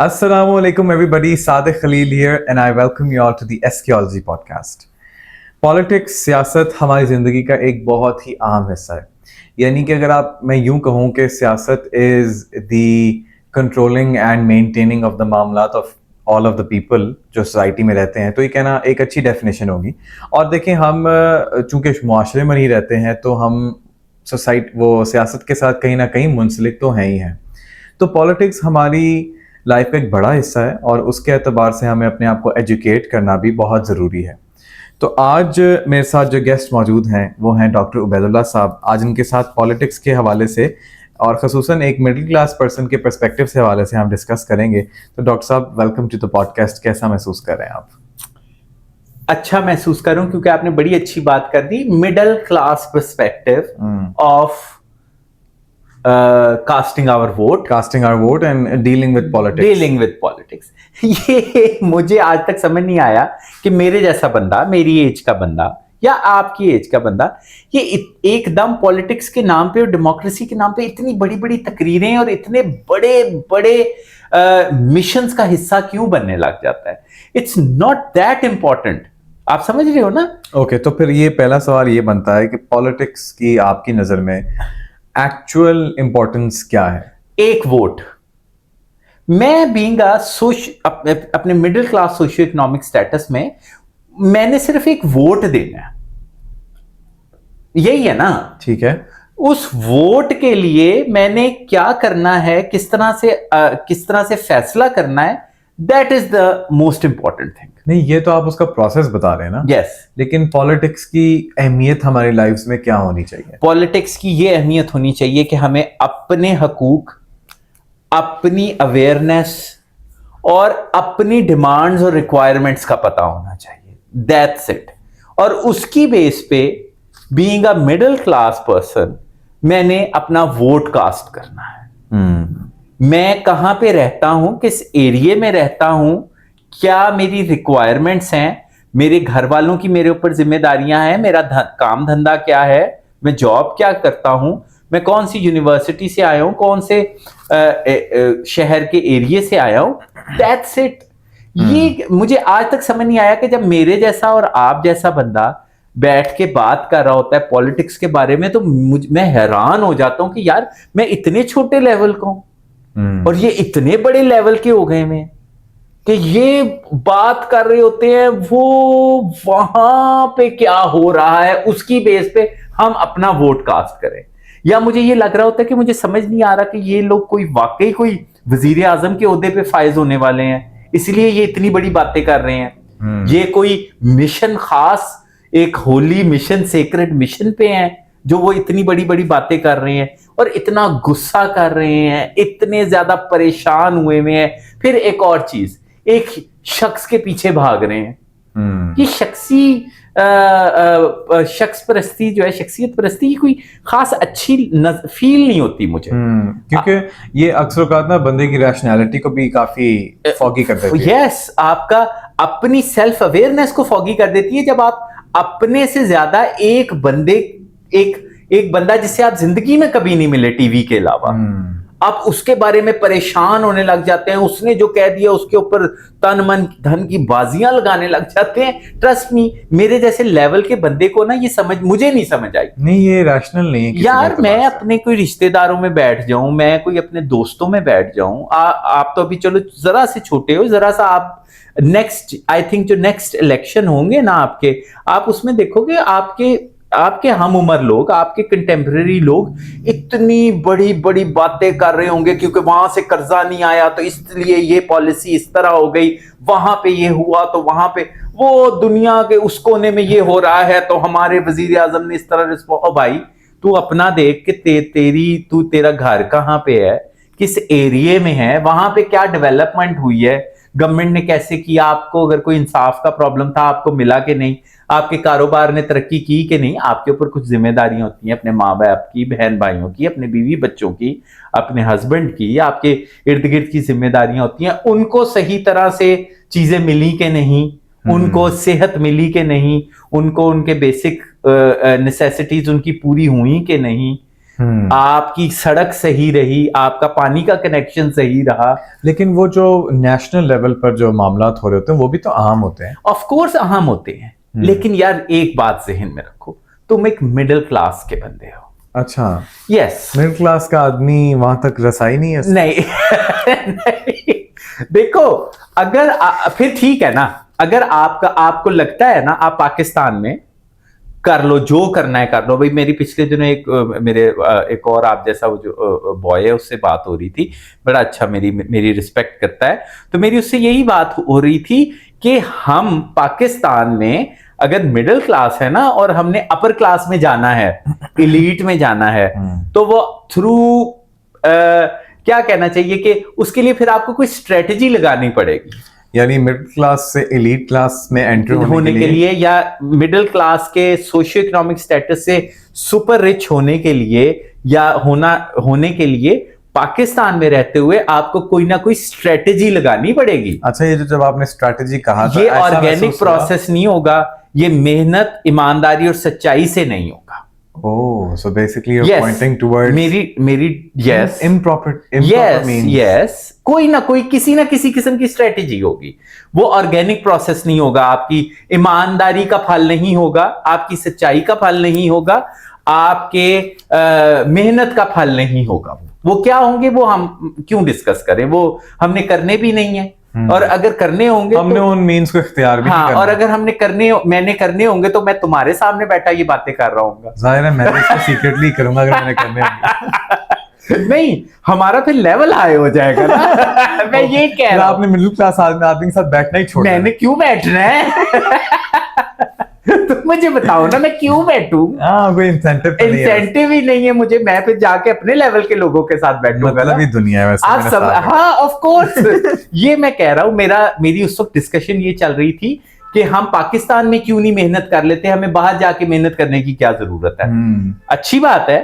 Assalamu alaikum everybody, Sadiq Khalil here and I welcome you all to the Eschatology podcast. Politics सियासत हमारी ज़िंदगी का एक बहुत ही अहम हिस्सा है। यानी कि अगर मैं यूं कहूं कि सियासत is the controlling and maintaining of the मामलात of all of the people जो सोसाइटी में रहते हैं, तो ये कहना एक अच्छी डेफिनेशन होगी। और देखें, हम चूँकि मुआशरे में नहीं रहते हैं तो हम सियासत के साथ कहीं ना कहीं मुंसलिक तो हैं ही हैं। तो पॉलिटिक्स हमारी लाइफ का एक बड़ा हिस्सा है और उसके एतबार से हमें अपने आप को एजुकेट करना भी बहुत ज़रूरी है। तो आज मेरे साथ जो गेस्ट मौजूद हैं वो हैं डॉक्टर उबैदुल्लाह साहब। आज उनके साथ पॉलिटिक्स के हवाले से और ख़ुसूसन एक मिडिल क्लास पर्सन के पर्सपेक्टिव से हवाले से हम डिस्कस करेंगे। तो डॉक्टर साहब, वेलकम टू द पॉडकास्ट। कैसा महसूस कर रहे हैं आप? अच्छा महसूस कर रहा हूं क्योंकि आपने बड़ी अच्छी बात कर दी। Middle class perspective of casting our vote and dealing with politics. ये मुझे आज तक समझ नहीं आया कि मेरे जैसा बंदा, मेरी एज का बंदा या आपकी एज का बंदा, ये एकदम पॉलिटिक्स के नाम पे और डेमोक्रेसी के नाम पे इतनी बड़ी बड़ी तकरीरें और इतने बड़े बड़े मिशंस का हिस्सा क्यों बनने लग जाता है। It's not that important. आप समझ रहे हो ना? ओके, तो फिर ये पहला सवाल ये बनता है कि पॉलिटिक्स की आपकी नज़र में एक्चुअल इंपॉर्टेंस क्या है? एक वोट। मैं बीइंग अपने middle class socio economic status में मैंने सिर्फ एक वोट देना है, यही है ना? ठीक है। उस वोट के लिए मैंने क्या करना है, किस तरह से फैसला करना है, that is the most important thing. नहीं, ये तो आप उसका प्रोसेस बता रहे हैं ना? यस। लेकिन पॉलिटिक्स की अहमियत हमारी लाइफ्स में क्या होनी चाहिए? पॉलिटिक्स की ये अहमियत होनी चाहिए कि हमें अपने हकूक, अपनी अवेयरनेस और अपनी डिमांड्स और रिक्वायरमेंट्स का पता होना चाहिए। That's it. और उसकी बेस पे being a middle class person मैंने अपना वोट कास्ट करना है। मैं कहां पे रहता हूं, किस एरिया में रहता हूं, क्या मेरी रिक्वायरमेंट्स हैं, मेरे घर वालों की मेरे ऊपर जिम्मेदारियां हैं, मेरा काम धंधा क्या है, मैं जॉब क्या करता हूं, मैं कौन सी यूनिवर्सिटी से आया हूं, कौन से शहर के एरिया से आया हूं। That's it. ये मुझे आज तक समझ नहीं आया कि जब मेरे जैसा और आप जैसा बंदा बैठ के बात कर रहा होता है पॉलिटिक्स के बारे में, तो मैं हैरान हो जाता हूं कि यार मैं इतने छोटे लेवल का हूं और ये इतने बड़े लेवल के हो गए मैं कि ये बात कर रहे होते हैं वो वहां पे क्या हो रहा है उसकी बेस पे हम अपना वोट कास्ट करें। या मुझे ये लग रहा होता है कि मुझे समझ नहीं आ रहा कि ये लोग वाकई कोई वजीर आजम के ओहदे पे फायज होने वाले हैं, इसलिए ये इतनी बड़ी बातें कर रहे हैं। ये कोई मिशन खास, एक होली मिशन, सेक्रेट मिशन पे हैं जो वो इतनी बड़ी बड़ी बातें कर रहे हैं और इतना गुस्सा कर रहे हैं, इतने ज्यादा परेशान हुए हुए हैं। फिर एक और चीज, एक शख्स के पीछे भाग रहे हैं। ये शख्स परस्ती जो है, शख्सियत परस्ती की कोई खास अच्छी फील नहीं होती मुझे। क्योंकि ये अक्सर औक़ात ना बंदे की रैशनैलिटी को भी काफी फॉगी कर देती है। यस, आपका अपनी सेल्फ अवेयरनेस को फॉगी कर देती है जब आप अपने से ज्यादा एक बंदा जिससे आप जिंदगी में कभी नहीं मिले टीवी के अलावा, आप उसके बारे में परेशान होने लग जाते हैं। उसने जो कह दिया उसके ऊपर तन मन धन की बाजियां लगाने लग जाते हैं। ट्रस्ट मी, मेरे जैसे लेवल के बंदे को ना ये मुझे नहीं समझ आई। नहीं, ये रैशनल नहीं है यार। मैं अपने कोई रिश्तेदारों में बैठ जाऊं, मैं कोई अपने दोस्तों में बैठ जाऊं, आप तो अभी चलो जरा से छोटे हो, जरा सा आप आई थिंक जो नेक्स्ट इलेक्शन होंगे ना आपके, आप उसमें देखोगे आपके हम उम्र लोग, आपके कंटेम्परेरी लोग इतनी बड़ी बड़ी बातें कर रहे होंगे क्योंकि वहां से कर्जा नहीं आया तो इसलिए ये पॉलिसी इस तरह हो गई, वहां पे ये हुआ तो वहां पे वो दुनिया के उस कोने में ये हो रहा है तो हमारे वजीर आजम ने इस तरह। ओ भाई, तू अपना देख कि तेरा घर कहाँ पे है, किस एरिया में है, वहां पे क्या डेवलपमेंट हुई है, गवर्नमेंट ने कैसे किया, आपको अगर कोई इंसाफ का प्रॉब्लम था आपको मिला कि नहीं, आपके कारोबार ने तरक्की की कि नहीं। आपके ऊपर कुछ जिम्मेदारियां होती हैं, अपने माँ बाप की, बहन भाइयों की, अपने बीवी बच्चों की, अपने हस्बैंड की, आपके इर्द गिर्द की जिम्मेदारियां होती हैं। उनको सही तरह से चीजें मिली कि नहीं, उनको सेहत मिली कि नहीं, उनको उनके बेसिक नेसेसिटीज उनकी पूरी हुई कि नहीं। आपकी सड़क सही रही, आपका पानी का कनेक्शन सही रहा। लेकिन वो जो नेशनल लेवल पर जो मामलात हो रहे होते हैं वो भी तो अहम होते हैं। ऑफ कोर्स अहम होते हैं, लेकिन यार एक बात जहन में रखो, तुम एक मिडिल क्लास के बंदे हो। अच्छा, यस। मिडिल क्लास का आदमी वहां तक रसाई नहीं है? नहीं नहीं, देखो अगर फिर ठीक है ना, अगर आपको लगता है ना आप पाकिस्तान में कर लो, जो करना है कर लो भाई। मेरी पिछले दिनों एक और आप जैसा वो जो बॉय है उससे बात हो रही थी, बड़ा अच्छा, मेरी रिस्पेक्ट करता है, तो मेरी उससे यही बात हो रही थी कि हम पाकिस्तान में अगर मिडिल क्लास है ना और हमने अपर क्लास में जाना है, इलीट में जाना है, तो वो थ्रू क्या कहना चाहिए कि उसके लिए फिर आपको कोई स्ट्रेटजी लगानी पड़ेगी। यानी मिडिल क्लास से एलीट क्लास में एंटर होने के लिए या मिडिल क्लास के सोशियो इकोनॉमिक स्टेटस से सुपर रिच होने के लिए या होने के लिए पाकिस्तान में रहते हुए आपको कोई ना कोई स्ट्रेटजी लगानी पड़ेगी। अच्छा, ये जो जब आपने स्ट्रेटजी कहा था, ये ऑर्गेनिक प्रोसेस नहीं होगा, ये मेहनत, ईमानदारी और सच्चाई से नहीं होगा। Oh, so basically you're pointing towards मेरी yes improper means. yes, कोई ना कोई किसी ना किसी किस्म की स्ट्रेटेजी होगी। वो ऑर्गेनिक प्रोसेस नहीं होगा, आपकी ईमानदारी का फल नहीं होगा, आपकी सच्चाई का फल नहीं होगा, आपके मेहनत का फल नहीं होगा। वो क्या होंगे वो हम क्यों डिस्कस करें, वो हमने करने भी नहीं है। और अगर करने होंगे हमने उन मीन्स को इख्तियार भी नहीं करना। और अगर मैंने करने होंगे तो मैं तुम्हारे सामने बैठा ये बातें कर रहा हूँ। जाहिर है मैं भी इसको सीक्रेटली करूंगा अगर मैंने करने होंगे। नहीं, हमारा फिर लेवल हाई हो जाएगा ना। मैं ये कह रहा हूँ, आपने मिडिल क्लास आदमी के साथ बैठना ही छोड़ दिया। मैंने क्यों बैठना है? तो मुझे बताओ ना, मैं क्यों बैठूं? कोई इंसेंटिव ही नहीं है मुझे, मैं फिर जाके अपने लेवल के लोगों के साथ बैठूंगा। मतलब ही दुनिया है वैसे। आप सब, हाँ ऑफ कोर्स। ये मैं कह रहा हूँ, मेरी उस वक्त डिस्कशन ये चल रही थी कि हम पाकिस्तान में क्यों नहीं मेहनत कर लेते, हमें बाहर जाके मेहनत करने की क्या जरूरत है। अच्छी बात है,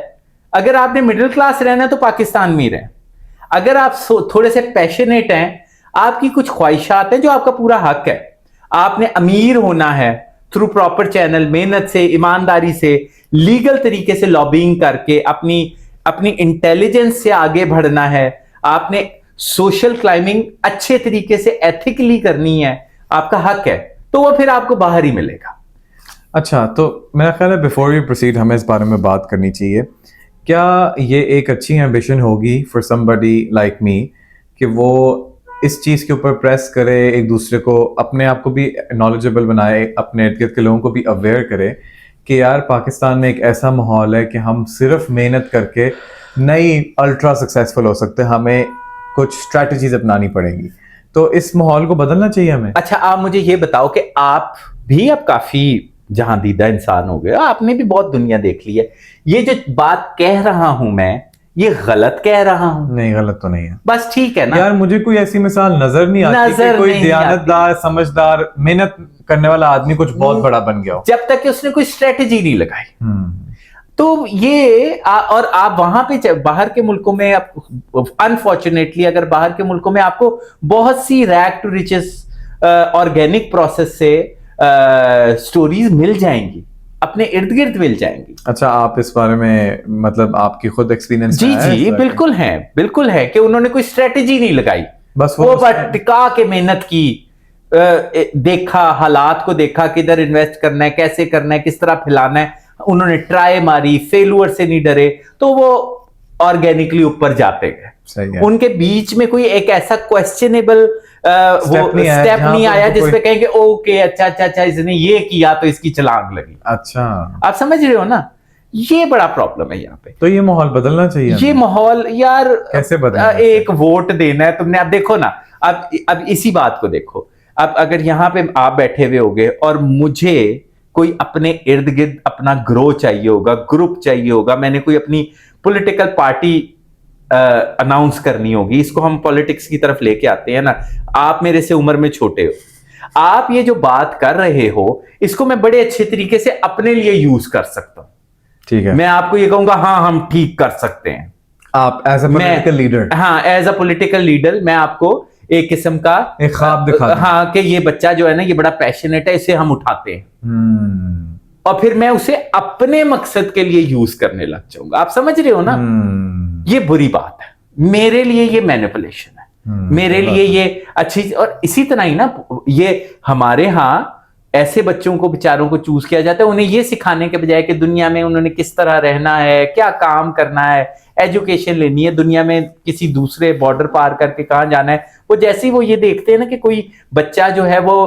अगर आपने मिडिल क्लास रहना है तो पाकिस्तान में ही रहें। अगर आप थोड़े से पैशनेट हैं, आपकी कुछ ख्वाहिशात हैं जो आपका पूरा हक है, आपने अमीर होना है थ्रू प्रॉपर चैनल, मेहनत से, ईमानदारी से, लीगल तरीके से लॉबिंग करके अपनी इंटेलिजेंस से आगे बढ़ना है, आपने सोशल क्लाइंबिंग अच्छे तरीके से एथिकली करनी है, आपका हक है, तो वो फिर आपको बाहर ही मिलेगा। अच्छा, तो मेरा ख्याल है बिफोर वी प्रोसीड हमें इस बारे में बात करनी चाहिए। क्या ये एक अच्छी एम्बिशन होगी फॉर समबडी लाइक मी कि वो इस चीज़ के ऊपर प्रेस करे, एक दूसरे को, अपने आप को भी नॉलेजेबल बनाए, अपने इर्द गिर्द के लोगों को भी अवेयर करे कि यार पाकिस्तान में एक ऐसा माहौल है कि हम सिर्फ मेहनत करके नहीं अल्ट्रा सक्सेसफुल हो सकते, हमें कुछ स्ट्रैटेजीज अपनानी पड़ेंगी। तो इस माहौल को बदलना चाहिए हमें। अच्छा, आप मुझे ये बताओ कि आप भी अब काफी जहां दीदा इंसान हो गए, आपने भी बहुत दुनिया देख ली है। ये जो बात कह रहा हूं मैं, ये गलत कह रहा हूं? नहीं, गलत तो नहीं है। बस ठीक है ना यार, मुझे कोई ऐसी मिसाल नजर नहीं आती कि कोई दयानतदार, समझदार, मेहनत करने वाला आदमी कुछ बहुत बड़ा बन गया हो, जब तक कि उसने कोई स्ट्रेटेजी नहीं लगाई। तो ये और आप वहां पे बाहर के मुल्कों में, अनफॉर्चुनेटली अगर बाहर के मुल्कों में आपको बहुत सी rags to riches organic process से स्टोरीज मिल जाएंगी, अपने इर्द गिर्द मिल जाएंगी। अच्छा, आप इस बारे में मतलब आपकी खुद एक्सपीरियंस? जी बिल्कुल है कि उन्होंने कोई स्ट्रेटेजी नहीं लगाई, बस वो टिका के मेहनत की, देखा, हालात को देखा, किधर इन्वेस्ट करना है, कैसे करना है, किस तरह फैलाना है, उन्होंने ट्राई मारी, फेलुअर से नहीं डरे, तो वो ऑर्गेनिकली ऊपर जाते गए। उनके बीच में कोई एक ऐसा क्वेश्चनेबल स्टेप नहीं आया जिसपे कहेंगे ओके अच्छा इसने ये किया तो इसकी छलांग लगी। अच्छा, आप समझ रहे हो ना, ये बड़ा प्रॉब्लम है यहाँ पे। तो ये माहौल बदलना चाहिए। ये माहौल यार कैसे बदलना? एक वोट देना है तुमने। अब देखो ना, अब इसी बात को देखो, अब अगर यहाँ पे आप बैठे हुए होगे और मुझे कोई अपने इर्द गिर्द अपना ग्रो चाहिए होगा, ग्रुप चाहिए होगा, मैंने कोई अपनी पॉलिटिकल पार्टी अनाउंस करनी होगी, इसको हम पॉलिटिक्स की तरफ लेके आते हैं ना। आप मेरे से उम्र में छोटे हो, आप ये जो बात कर रहे हो इसको मैं बड़े अच्छे तरीके से अपने लिए यूज कर सकता हूं। ठीक है, मैं आपको ये कहूंगा हाँ हम ठीक कर सकते हैं। आप एज अ पॉलिटिकल लीडर, हाँ एज अ पॉलिटिकल लीडर मैं आपको एक किस्म का एक ख्वाब दिखा, हाँ कि ये बच्चा जो है ना ये बड़ा पैशनेट है, इसे हम उठाते हैं। और फिर मैं उसे अपने मकसद के लिए यूज करने लग जाऊंगा। आप समझ रहे हो ना? ये बुरी बात है, मेरे लिए ये मैनिपुलेशन है, मेरे लिए ये अच्छी। और इसी तरह ही ना, ये हमारे यहाँ ऐसे बच्चों को, बेचारों को चूज किया जाता है, उन्हें ये सिखाने के बजाय कि दुनिया में उन्होंने किस तरह रहना है, क्या काम करना है, एजुकेशन लेनी है, दुनिया में किसी दूसरे बॉर्डर पार करके कहाँ जाना है। वो जैसे ही वो ये देखते हैं ना कि कोई बच्चा जो है वो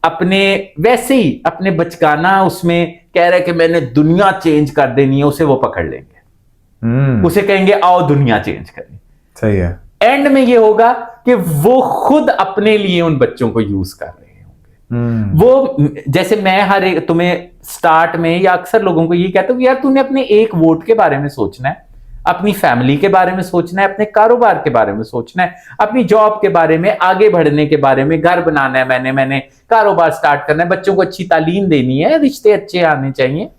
अपने वैसे ही अपने बचकाना उसमें कह रहा है कि मैंने दुनिया चेंज कर देनी है, उसे वो पकड़ लेंगे, उसे कहेंगे आओ दुनिया चेंज करें। सही है। एंड में ये होगा कि वो खुद अपने लिए उन बच्चों को यूज कर रहे होंगे। वो जैसे मैं हर एक तुम्हें स्टार्ट में या अक्सर लोगों को ये कहता हूँ, यार तूने अपने एक वोट के बारे में सोचना है, अपनी फैमिली के बारे में सोचना है, अपने कारोबार के बारे में सोचना है, अपनी जॉब के बारे में, आगे बढ़ने के बारे में, घर बनाना है, मैंने कारोबार स्टार्ट करना है, बच्चों को अच्छी तालीम देनी है, रिश्ते अच्छे आने चाहिए,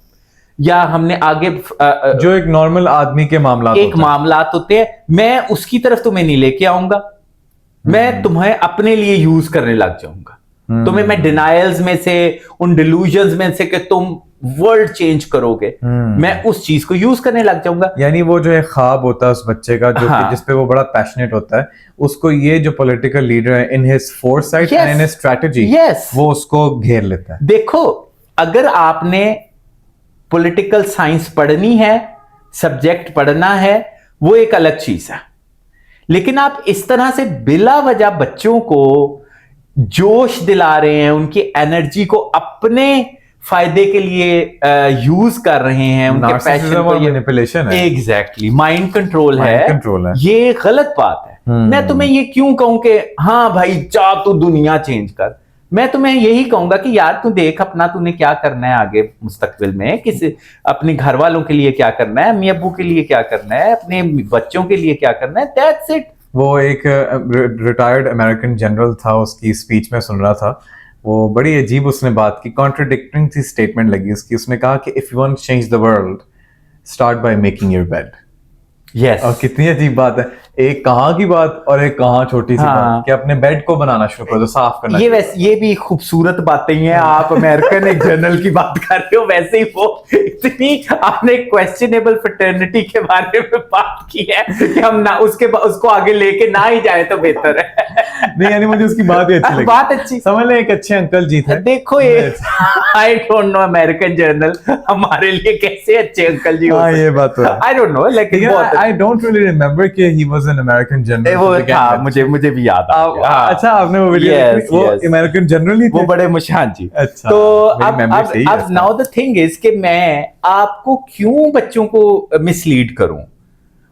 या हमने आगे जो एक नॉर्मल आदमी के मामलात होते हैं, मैं उसकी तरफ तुम्हें नहीं लेके आऊंगा, मैं तुम्हें अपने लिए यूज करने लग जाऊंगा। तुम्हें मैं डिनायल्स में से, उन डिल्यूजन्स में से कि तुम वर्ल्ड चेंज करोगे, मैं उस चीज को यूज करने लग जाऊंगा। यानी वो जो है ख्वाब होता है उस बच्चे का, जो जिस पे वो बड़ा पैशनेट होता है, उसको ये जो पॉलिटिकल लीडर है in his foresight and in his strategy, वो उसको घेर लेता है। देखो, अगर आपने पॉलिटिकल साइंस पढ़नी है, सब्जेक्ट पढ़ना है, वो एक अलग चीज है, लेकिन आप इस तरह से बिला वजह बच्चों को जोश दिला रहे हैं, उनकी एनर्जी को अपने फायदे के लिए यूज कर रहे हैं, उनके पैशन को, ये मैनिपुलेशन है, एग्जैक्टली माइंड कंट्रोल है, ये गलत बात है। मैं तुम्हें ये क्यों कहूं कि हाँ भाई जा तू दुनिया चेंज कर, मैं तुम्हें यही कहूंगा कि यार तू देख अपना, तूने क्या करना है आगे मुस्तकबिल में, किसी अपने घर वालों के लिए क्या करना है, अम्मी अब्बू के लिए क्या करना है, अपने बच्चों के लिए क्या करना है, दैट्स इट। वो एक रिटायर्ड अमेरिकन जनरल था, उसकी स्पीच में सुन रहा था, वो बड़ी अजीब उसने बात की, कॉन्ट्रडिक्टिंग सी स्टेटमेंट लगी उसकी। उसने कहा कि if you want to change the world, start by making your bed. Yes, और कितनी अजीब बात है, एक कहाँ की बात और एक कहाँ छोटी सी बात, कि अपने बेड को बनाना शुरू करो, साफ करना। ये भी खूबसूरत बातें हैं। आप अमेरिकन एक जनरल की बात कर रहे हो, वैसे ही वो इतनी आपने क्वेश्चनेबल फ्रेटर्निटी के बारे में बात की है कि हम ना उसको आगे लेके ना ही जाए तो बेहतर है। नहीं, यानी मुझे उसकी बात ही अच्छी लगी। बात अच्छी, समझ ले, एक अच्छे अंकल जी थे। देखो ये I don't know American general हमारे लिए कैसे अच्छे अंकल जी हो। ये बात तो आई डोंट नो, लेकिन I don't really remember कि he was an American general. वो था, मुझे भी याद आ गया। अच्छा, आपने वो वीडियो देखी? वो अमेरिकन जनरल ही थे, वो बड़े मुशान जी। अच्छा, तो अब नाउ द थिंग इज कि मैं आपको क्यों बच्चों को मिसलीड करूं?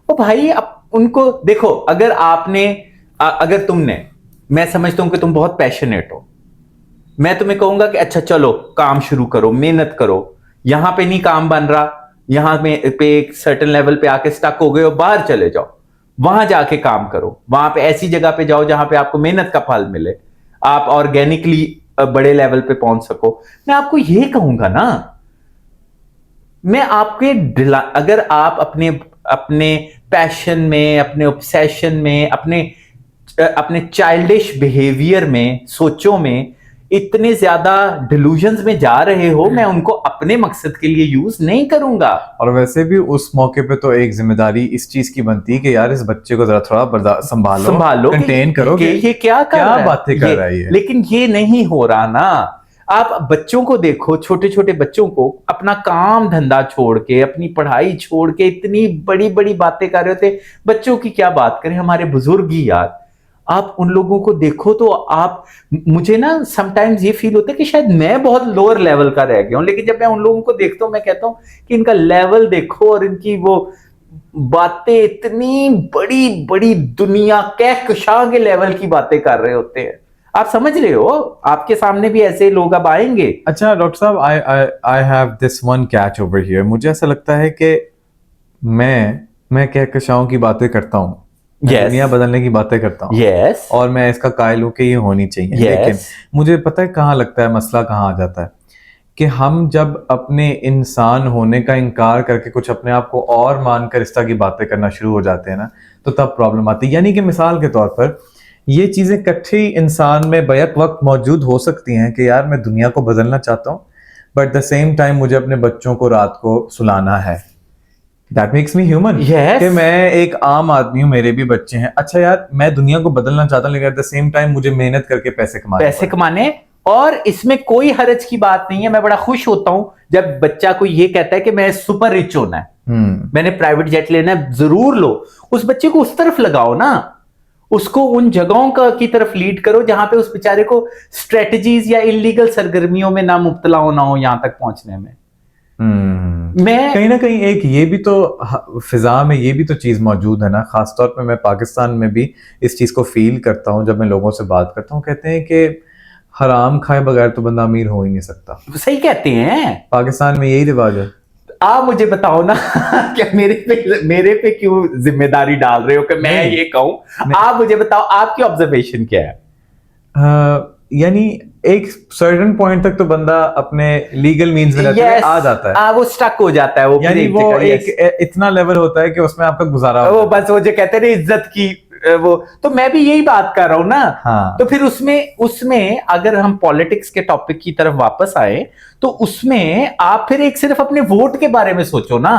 ओ भाई, अब उनको देखो, अगर तुमने, मैं समझता हूं कि तुम बहुत पैशनेट हो, मैं तुम्हें कहूंगा कि अच्छा चलो काम शुरू करो, मेहनत करो, यहां पे नहीं काम बन रहा, यहां पे एक सर्टेन लेवल पे आके स्टक हो गए हो, बाहर चले जाओ, वहां जाके काम करो, वहां पे ऐसी जगह पे जाओ जहां पे आपको मेहनत का फल मिले, आप ऑर्गेनिकली बड़े लेवल पे पहुंच सको। मैं आपको ये कहूंगा ना, मैं आपके अगर आप अपने पैशन में, अपने ऑब्सेशन में, अपने चाइल्डिश बिहेवियर में, सोचों में इतने ज्यादा डिल्यूजन्स में जा रहे हो, मैं उनको अपने मकसद के लिए यूज नहीं करूंगा। और वैसे भी उस मौके पे तो एक जिम्मेदारी इस चीज की बनती है कि यार इस बच्चे को जरा थोड़ा संभालो, कंटेन करो कि ये क्या बातें कर रहा है। लेकिन ये नहीं हो रहा ना। आप बच्चों को देखो, छोटे छोटे बच्चों को अपना काम धंधा छोड़ के, अपनी पढ़ाई छोड़ के इतनी बड़ी बड़ी बातें कर रहे होते। बच्चों की क्या बात करें, हमारे बुजुर्ग ही यार, आप उन लोगों को देखो तो मुझे ना समटाइम्स ये फील होता है कि शायद मैं बहुत लोअर लेवल का रह गया हूं, लेकिन जब मैं उन लोगों को देखता हूं, मैं कहता हूं कि इनका लेवल देखो और इनकी वो बातें, इतनी बड़ी बड़ी दुनिया कहकशां के लेवल की बातें कर रहे होते हैं। आप समझ रहे हो, आपके सामने भी ऐसे लोग अब आएंगे। अच्छा डॉक्टर साहब, I have this one catch over here. मुझे ऐसा लगता है कि मैं कहकशाओं की बातें करता हूँ, दुनिया बदलने की बातें करता हूँ, और मैं इसका कायल हूं कि ये होनी चाहिए, लेकिन मुझे पता है कहाँ लगता है मसला, कहाँ आ जाता है कि हम जब अपने इंसान होने का इनकार करके कुछ अपने आप को और मानकर इस तरह की बातें करना शुरू हो जाते हैं ना, तो तब प्रॉब्लम आती है। यानी कि मिसाल के तौर पर ये चीजें इकट्ठी इंसान में बैक वक्त मौजूद हो सकती हैं कि यार मैं दुनिया को बदलना चाहता हूँ, बट द सेम टाइम मुझे अपने बच्चों को रात को सुलाना है। That makes me human. Yes. कि मैं एक आम आदमी हूँ, मेरे भी बच्चे हैं। अच्छा यार, मैं दुनिया को बदलना चाहता हूँ, लेकिन एट द सेम टाइम मुझे मेहनत करके पैसे कमाने, और इसमें कोई हर्ज की बात नहीं है। मैं बड़ा खुश होता हूं जब बच्चा कोई ये कहता है कि मैं सुपर रिच होना है, मैंने प्राइवेट जेट लेना है। जरूर लो, उस बच्चे को उस तरफ लगाओ ना, उसको उन जगहों की तरफ लीड करो जहां पे उस बेचारे को स्ट्रेटजीज या इलीगल सरगर्मियों में ना मुब्तला होना हो यहां तक पहुंचने में। मैं कहीं ना कहीं एक ये भी तो फिजा में ये भी तो चीज मौजूद है ना। खासतौर पे मैं पाकिस्तान में भी इस चीज को फील करता हूँ जब मैं लोगों से बात करता हूँ। कहते हैं कि हराम खाए बगैर तो बंदा अमीर हो ही नहीं सकता। सही कहते हैं, पाकिस्तान में यही रिवाज है। आप मुझे बताओ ना क्या मेरे पे क्यों जिम्मेदारी डाल रहे हो कि मैं ये कहूं? आप मुझे बताओ, आपकी ऑब्जर्वेशन क्या है? यानी एक सर्टेन पॉइंट तक तो बंदा अपने लीगल मींस में रहते हुए आ जाता है। वो स्टक हो जाता है, वो यानी वो एक इतना लेवल होता है कि उसमें आपका गुजारा वो बस वो जो कहते हैं इज्जत की वो। तो मैं भी यही बात कर रहा हूं ना। हाँ। तो फिर उसमें अगर हम पॉलिटिक्स के टॉपिक की तरफ वापस आए तो उसमें आप फिर एक सिर्फ अपने वोट के बारे में सोचो ना।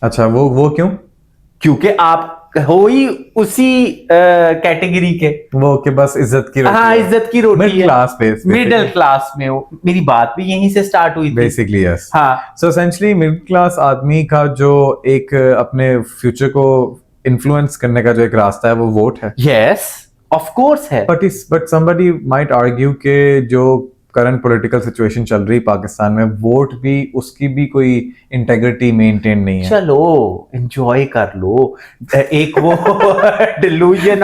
अच्छा, वो क्यों? क्योंकि आप हो ही उसी कैटेगरी के, वो कि बस इज्जत की रोटी। हाँ, इज्जत की रोटी, मिडिल क्लास पे, मिडिल क्लास में हो। मेरी बात भी यहीं से स्टार्ट हुई थी बेसिकली। यस। हाँ। सो एसेंशियली मिडिल क्लास आदमी का जो एक अपने फ्यूचर को इन्फ्लुएंस करने का जो एक रास्ता है वो वोट है। यस, ऑफ कोर्स है। बट समबडी माइट आर्ग्यू के जो करंट पॉलिटिकल सिचुएशन चल रही पाकिस्तान में, वोट भी उसकी भी कोई इंटेग्रिटी मेंटेन नहीं है। चलो एंजॉय कर लो, एक वो illusion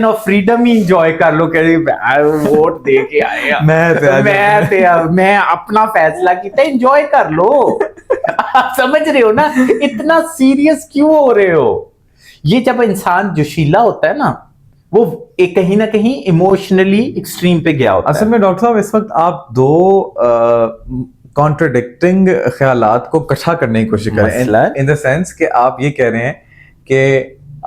of freedom he enjoy कर लो। वोट दे के आए, मैं अपना फैसला किया, एंजॉय कर लो। आप समझ रहे हो ना, इतना सीरियस क्यों हो रहे हो? ये जब इंसान जोशीला होता है ना, वो एक कहीं ना कहीं इमोशनली एक्सट्रीम पे गया होता है। असल में डॉक्टर साहब, इस वक्त आप दो कॉन्ट्रडिक्टिंग ख्यालात को इकट्ठा करने की कोशिश करें, इन द सेंस कि आप ये कह रहे हैं कि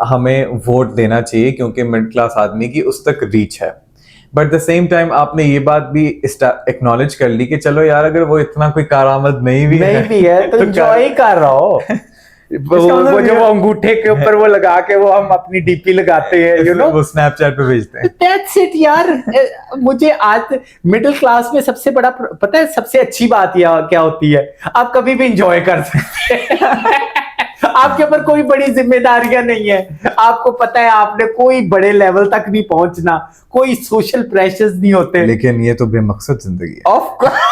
हमें वोट देना चाहिए क्योंकि मिडिल क्लास आदमी की उस तक रीच है, बट द सेम टाइम आपने ये बात भी एक्नॉलेज कर ली कि चलो यार, अगर वो इतना कोई कारआमद नहीं भी है तो एंजॉय कर रहा हो। वो जो वो अंगूठे के ऊपर वो लगा के वो हम अपनी डीपी लगाते हैं, यू नो, वो स्नैपचैट पे भेजते हैं। दैट्स इट यार। मुझे आज मिडिल क्लास में सबसे बड़ा पता है, सबसे अच्छी बात यह क्या होती है, आप कभी भी एंजॉय कर सकते हैं। आपके ऊपर कोई बड़ी जिम्मेदारियां नहीं है, आपको पता है आपने कोई बड़े लेवल तक नहीं पहुंचना, कोई सोशल प्रेशर्स नहीं होते। लेकिन ये तो बेमकसद जिंदगी है। Of course.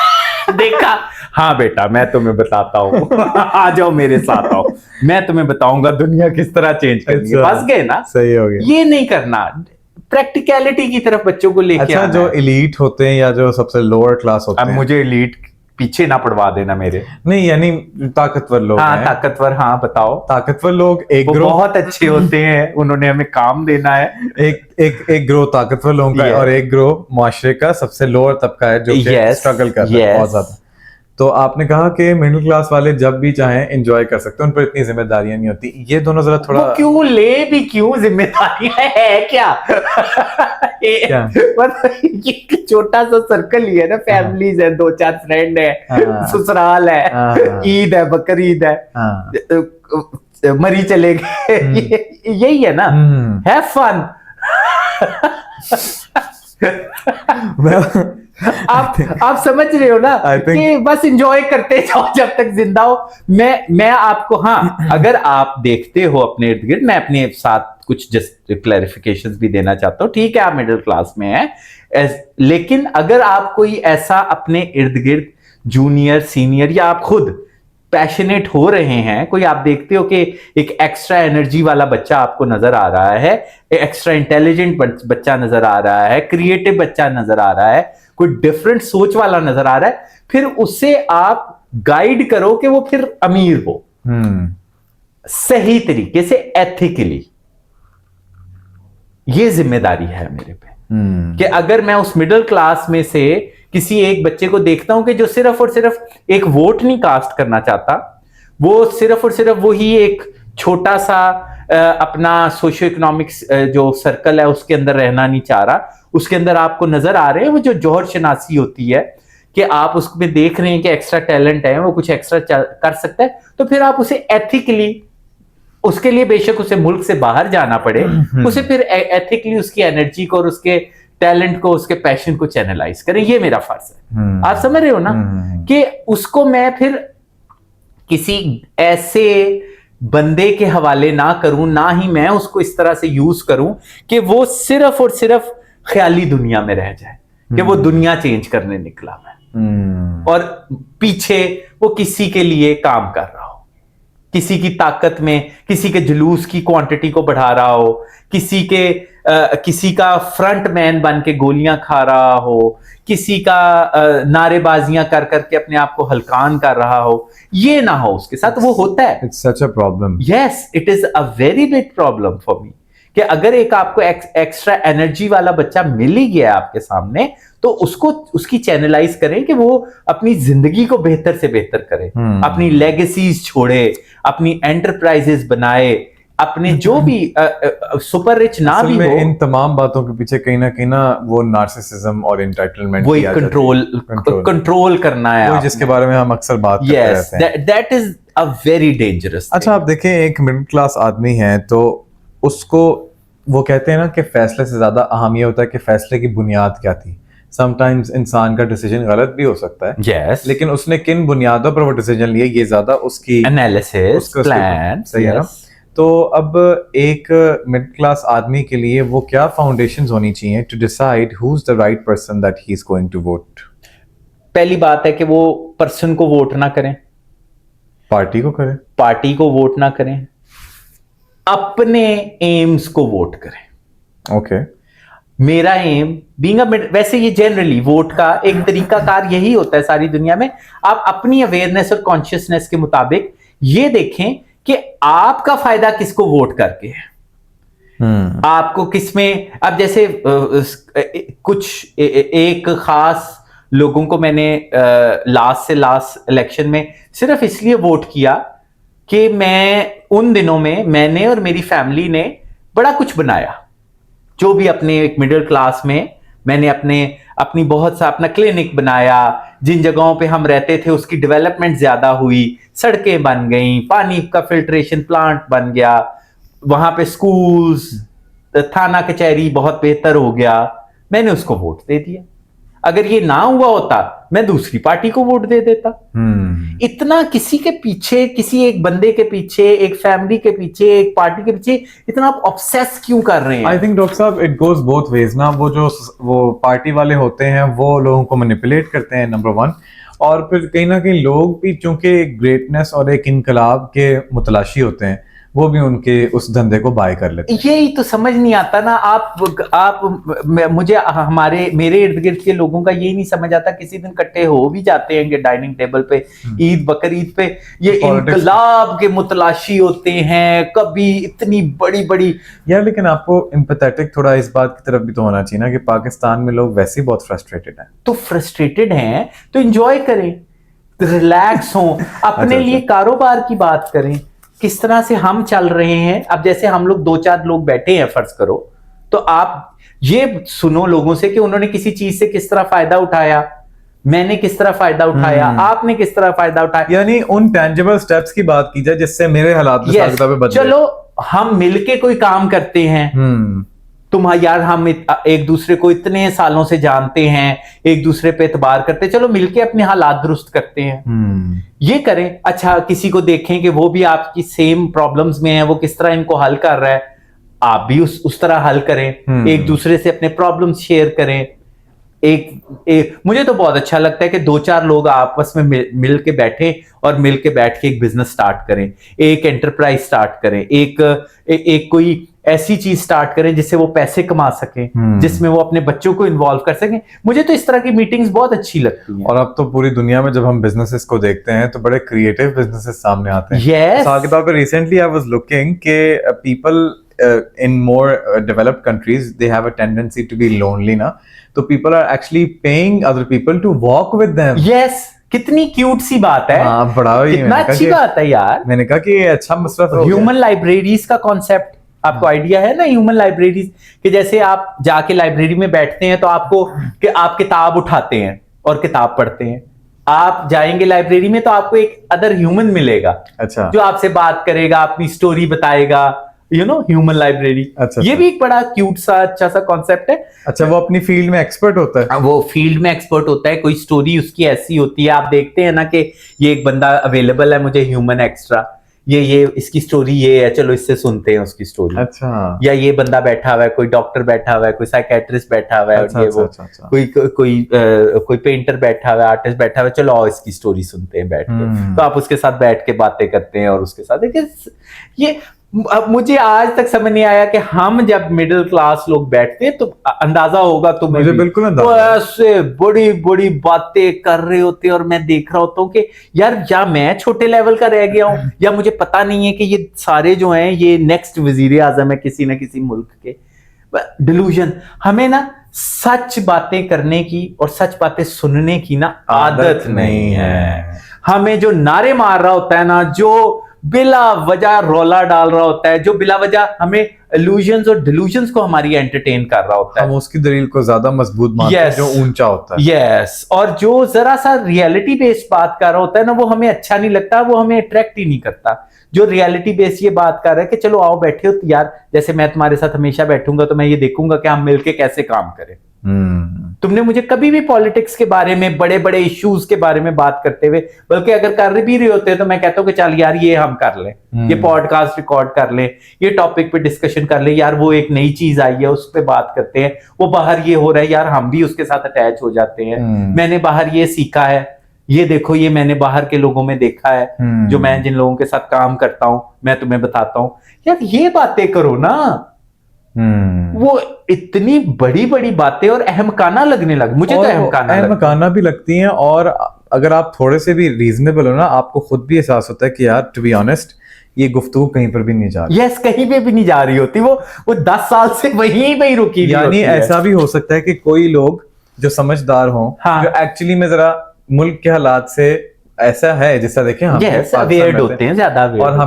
देखा, हाँ बेटा, मैं तुम्हें बताता हूँ। आ जाओ मेरे साथ आओ, मैं तुम्हें बताऊंगा दुनिया किस तरह चेंज करनी है। फंस गए ना? सही हो गया। ये नहीं करना, प्रैक्टिकलिटी की तरफ बच्चों को लेके अच्छा, जो एलीट होते हैं या जो सबसे लोअर क्लास होते हैं, अब मुझे एलीट पीछे ना पड़वा देना मेरे। नहीं, यानी ताकतवर लोग हाँ, ताकतवर, हाँ बताओ। ताकतवर लोग एक ग्रोह बहुत अच्छे होते हैं, उन्होंने हमें काम देना है। एक ग्रोह ताकतवर लोगों का है और एक ग्रोह मुआशरे का सबसे लोअर तबका है जो स्ट्रगल कर रहा है बहुत ज्यादा। तो आपने कहा कि मिडिल क्लास वाले जब भी चाहें एंजॉय कर सकते हैं, उन पर इतनी जिम्मेदारियां नहीं होती। ये दोनों जरा थोड़ा क्यों ले भी, क्यों जिम्मेदारियां है क्या? ये छोटा सा सर्कल ही है ना, फैमिलीज है, 2-4 फ्रेंड है, ससुराल है, ईद है, बकरीद है, मरी चले गए, यही है ना, हैव फन। आप समझ रहे हो ना कि बस एंजॉय करते जाओ जब तक जिंदा हो। मैं आपको, हाँ, अगर आप देखते हो अपने इर्द गिर्द, मैं अपने साथ कुछ जस्ट क्लैरिफिकेशंस भी देना चाहता हूँ। ठीक है, आप मिडिल क्लास में हैं, लेकिन अगर आप कोई ऐसा अपने इर्द गिर्द जूनियर, सीनियर या आप खुद पैशनेट हो रहे हैं, कोई आप देखते हो कि एक एक्स्ट्रा एनर्जी वाला बच्चा आपको नजर आ रहा है, एक्स्ट्रा इंटेलिजेंट बच्चा नजर आ रहा है, क्रिएटिव बच्चा नजर आ रहा है, कोई डिफरेंट सोच वाला नजर आ रहा है, फिर उससे आप गाइड करो कि वो फिर अमीर हो, सही तरीके से, एथिकली। ये जिम्मेदारी है मेरे पे कि अगर मैं उस मिडिल क्लास में से किसी एक बच्चे को देखता हूं कि जो सिर्फ और सिर्फ एक वोट नहीं कास्ट करना चाहता, वो सिर्फ और सिर्फ वही एक छोटा सा अपना सोशो इकोनॉमिक्स जो सर्कल है उसके अंदर रहना नहीं चाह रहा, उसके अंदर आपको नजर आ रहे हैं वो जो जौहर शनासी होती है कि आप उसमें देख रहे हैं कि एक्स्ट्रा टैलेंट है, वो कुछ एक्स्ट्रा कर सकता है, तो फिर आप उसे एथिकली, उसके लिए बेशक उसे मुल्क से बाहर जाना पड़े, उसे फिर एथिकली उसकी एनर्जी को और उसके टैलेंट को, उसके पैशन को चैनलाइज करें। ये मेरा फर्ज है। आप समझ रहे हो ना कि उसको मैं फिर किसी ऐसे बंदे के हवाले ना करूं, ना ही मैं उसको इस तरह से यूज करूं कि वो सिर्फ और सिर्फ ख्याली दुनिया में रह जाए कि वो दुनिया चेंज करने निकला मैं, और पीछे वो किसी के लिए काम कर रहा हो, किसी की ताकत में, किसी के जुलूस की क्वांटिटी को बढ़ा रहा हो, किसी का फ्रंट मैन बन के गोलियां खा रहा हो, किसी का नारेबाजियां कर करके अपने आप को हल्कान कर रहा हो। ये ना हो उसके साथ। वो होता है। It's such a problem. Yes, it is a very big problem for me कि अगर एक आपको एक्स्ट्रा एनर्जी वाला बच्चा मिल ही गया आपके सामने, तो उसको, उसकी चैनलाइज करें कि वो अपनी जिंदगी को बेहतर से बेहतर करे, अपनी लेगेसीज छोड़े, अपनी एंटरप्राइजेस बनाए, अपने जो भी सुपर रिच ना भी हो। इन तमाम बातों के पीछे कहीं ना वो नार्सिसिज्म और एंटाइटलमेंट, वो कंट्रोल करना है, वो जिसके बारे में हम अक्सर बात करते रहते हैं। That is a very dangerous. अच्छा, आप देखें, एक मिडिल क्लास आदमी है तो उसको, वो कहते हैं ना कि फैसले से ज्यादा अहम ये होता है कि फैसले की बुनियाद क्या थी। समटाइम्स इंसान का डिसीजन गलत भी हो सकता है, yes. लेकिन उसने किन बुनियादों पर वो डिसीजन लिया, ये ज्यादा उसकी एनालिसिस, प्लान, सही है ना। तो अब एक मिडिल क्लास आदमी के लिए वो क्या फाउंडेशंस होनी चाहिए to decide who is the right person that he is going to vote? पहली बात है कि वो पर्सन को वोट ना करें, पार्टी को करें, पार्टी को वोट ना करें, अपने एम्स को वोट करें। ओके। मेरा एम बीइंग वैसे ये जनरली वोट का एक तरीकाकार यही होता है सारी दुनिया में। आप अपनी अवेयरनेस और कॉन्शियसनेस के मुताबिक ये देखें कि आपका फायदा किसको वोट करके है। आपको किसमें, अब जैसे कुछ एक खास लोगों को मैंने लास्ट से लास्ट इलेक्शन में सिर्फ इसलिए वोट किया कि मैं उन दिनों में, मैंने और मेरी फैमिली ने बड़ा कुछ बनाया, जो भी अपने एक मिडिल क्लास में मैंने अपनी बहुत सा अपना क्लिनिक बनाया, जिन जगहों पे हम रहते थे उसकी डेवलपमेंट ज्यादा हुई, सड़कें बन गई, पानी का फिल्ट्रेशन प्लांट बन गया, वहां पे स्कूल्स, थाना कचहरी बहुत बेहतर हो गया, मैंने उसको वोट दे दिया। अगर ये ना हुआ होता मैं दूसरी पार्टी को वोट दे देता। इतना किसी के पीछे, किसी एक बंदे के पीछे, एक फैमिली के पीछे, एक पार्टी के पीछे इतना आप ऑब्सेस क्यों कर रहे हैं? आई थिंक डॉक्टर साहब इट गोज बोथ वेज ना। वो पार्टी वाले होते हैं वो लोगों को मैनिपुलेट करते हैं, नंबर वन, और फिर कहीं ना कहीं लोग भी चूंकि ग्रेटनेस और एक इनकलाब के मुतलाशी होते हैं, वो भी उनके उस धंधे को बाय कर लेते हैं। यही तो समझ नहीं आता ना। मुझे मेरे इर्द गिर्द के लोगों का यही नहीं समझ आता। किसी दिन इकट्ठे हो भी जाते हैं डाइनिंग टेबल पे, ईद बकरीद पे, ये इनकलाब के मुतलाशी होते हैं, कभी इतनी बड़ी बड़ी यार। लेकिन आपको एम्पैथेटिक थोड़ा इस बात की तरफ भी तो होना चाहिए ना कि पाकिस्तान में लोग वैसे ही बहुत फ्रस्ट्रेटेड हैं। तो फ्रस्ट्रेटेड हैं तो एंजॉय करें, रिलैक्स हों, अपने लिए कारोबार की बात करें, किस तरह से हम चल रहे हैं। अब जैसे हम लोग 2-4 लोग बैठे हैं फर्ज करो, तो आप ये सुनो लोगों से कि उन्होंने किसी चीज से किस तरह फायदा उठाया, मैंने किस तरह फायदा उठाया, आपने किस तरह फायदा उठाया, यानी उन टेंजिबल स्टेप्स की बात की जाए जिससे मेरे हालात बदले। चलो हम मिलके कोई काम करते हैं, यार हम एक दूसरे को इतने सालों से जानते हैं, एक दूसरे पे एतबार करते हैं, चलो मिलके अपने हालात दुरुस्त करते हैं, ये करें। अच्छा, किसी को देखें कि वो भी आपकी सेम प्रॉब्लम्स में है, वो किस तरह इनको हल कर रहा है, आप भी उस तरह हल करें, एक दूसरे से अपने प्रॉब्लम्स शेयर करें। मुझे तो बहुत अच्छा लगता है कि 2-4 लोग आपस में मिल के बैठे और मिल के बैठ के एक बिजनेस स्टार्ट करें, एक एंटरप्राइज स्टार्ट करें, एक कोई ऐसी चीज स्टार्ट करें जिससे वो पैसे कमा सकें, जिसमें वो अपने बच्चों को इन्वॉल्व कर सकें। मुझे तो इस तरह की मीटिंग्स बहुत अच्छी लगती हैं। और अब तो पूरी दुनिया में जब हम बिजनेसेस को देखते हैं तो बड़े क्रिएटिव बिजनेसेस सामने आते हैं। yes. के तौर पर रिसेंटली आई वाज लुकिंग के people in more developed countries they have a tendency to be lonely ना, तो people are actually paying other people to walk with them. yes, कितनी क्यूट सी बात है। हाँ, बड़ा ही कितना अच्छी बात है यार। मैंने कहा कि ये अच्छा मसला हो ह्यूमन लाइब्रेरीज का कॉन्सेप्ट आपको आइडिया है ना? ह्यूमन लाइब्रेरीज कि जैसे आप जाके लाइब्रेरी में बैठते हैं तो आपको कि आप किताब उठाते हैं, और किताब पढ़ते हैं। आप जाएंगे लाइब्रेरी में तो आपको एक अदर ह्यूमन मिलेगा, अच्छा, जो आपसे बात करेगा, अपनी स्टोरी बताएगा, ह्यूमन लाइब्रेरी। अच्छा, ये अच्छा। भी एक बड़ा क्यूट सा अच्छा सा कॉन्सेप्ट है। अच्छा, वो अपनी फील्ड में एक्सपर्ट होता है। वो फील्ड में एक्सपर्ट होता है, कोई स्टोरी उसकी ऐसी होती है, आप देखते हैं ना कि ये एक बंदा अवेलेबल है मुझे ह्यूमन एक्स्ट्रा, ये इसकी स्टोरी ये है, चलो इससे सुनते हैं उसकी स्टोरी। अच्छा, या ये बंदा बैठा हुआ है, कोई डॉक्टर बैठा हुआ है, कोई साइकेट्रिस्ट बैठा हुआ है, अच्छा, और ये अच्छा, वो अच्छा, अच्छा। कोई पेंटर बैठा हुआ है, आर्टिस्ट बैठा हुआ है, चलो आओ इसकी स्टोरी सुनते हैं बैठ के। तो आप उसके साथ बैठ के बातें करते हैं और उसके साथ देखिए, ये अब मुझे आज तक समझ नहीं आया कि हम जब मिडिल क्लास लोग बैठते हैं तो अंदाजा होगा तुम्हें मुझे भी, बिल्कुल तो अंदाजा है। ऐसे बड़ी बड़ी बातें कर रहे होते हैं और मैं देख रहा होता हूँ कि यार या मैं छोटे लेवल का रह गया हूँ या मुझे पता नहीं है कि ये सारे जो हैं ये नेक्स्ट वजीर आजम है किसी ना किसी मुल्क के। डिलूजन। हमें ना सच बातें करने की और सच बातें सुनने की ना आदत नहीं है। हमें जो नारे मार रहा होता है ना, जो बिला वजह रौला डाल रहा होता है, जो बिला वजह हमें इल्यूजन्स और डिलूजन्स को हमारी एंटरटेन कर रहा होता है, हम उसकी दलील को ज्यादा मजबूत मानते हैं, Yes. जो ऊंचा होता है। यस। और जो जरा सा रियलिटी बेस्ड बात कर रहा होता है ना, वो हमें अच्छा नहीं लगता, वो हमें अट्रैक्ट ही नहीं करता। जो रियलिटी बेस्ड ये बात कर रहा है कि चलो आओ बैठे हो तो यार, जैसे मैं तुम्हारे साथ हमेशा बैठूंगा तो मैं ये देखूंगा कि हम मिलके कैसे काम करें। तुमने मुझे कभी भी पॉलिटिक्स के बारे में, बड़े बड़े इश्यूज के बारे में बात करते हुए, बल्कि अगर कर भी रहे होते हैं तो मैं कहता हूँ कि चल यार ये हम कर लें, ये पॉडकास्ट रिकॉर्ड कर लें, ये टॉपिक पे डिस्कशन कर लें, यार वो एक नई चीज आई है उस पर बात करते हैं, वो बाहर ये हो रहा है यार हम भी उसके साथ अटैच हो जाते हैं। मैंने बाहर ये सीखा है, ये देखो ये मैंने बाहर के लोगों में देखा है, जो मैं जिन लोगों के साथ काम करता हूं मैं तुम्हें बताता हूं। यार ये बातें करो ना। वो इतनी बड़ी बड़ी बातें और अहमकाना लगने लग, मुझे तो अहमकाना भी लगती हैं। और अगर आप थोड़े से भी रीजनेबल हो ना, आपको खुद भी एहसास होता है कि यार टू बी ऑनेस्ट ये गुफ्तगू कहीं पर भी नहीं जा रही। यस, कहीं पे भी नहीं जा रही होती, वो 10 साल से वहीं पे ही रुकी हुई यानी होती है। ऐसा भी हो सकता है कि कोई लोग जो समझदार हों, हाँ। जो एक्चुअली में जरा मुल्क के हालात से ऐसा है, जैसा देखें हम यस, अवेयर्ड होते हैं, ज्यादा अवेयर और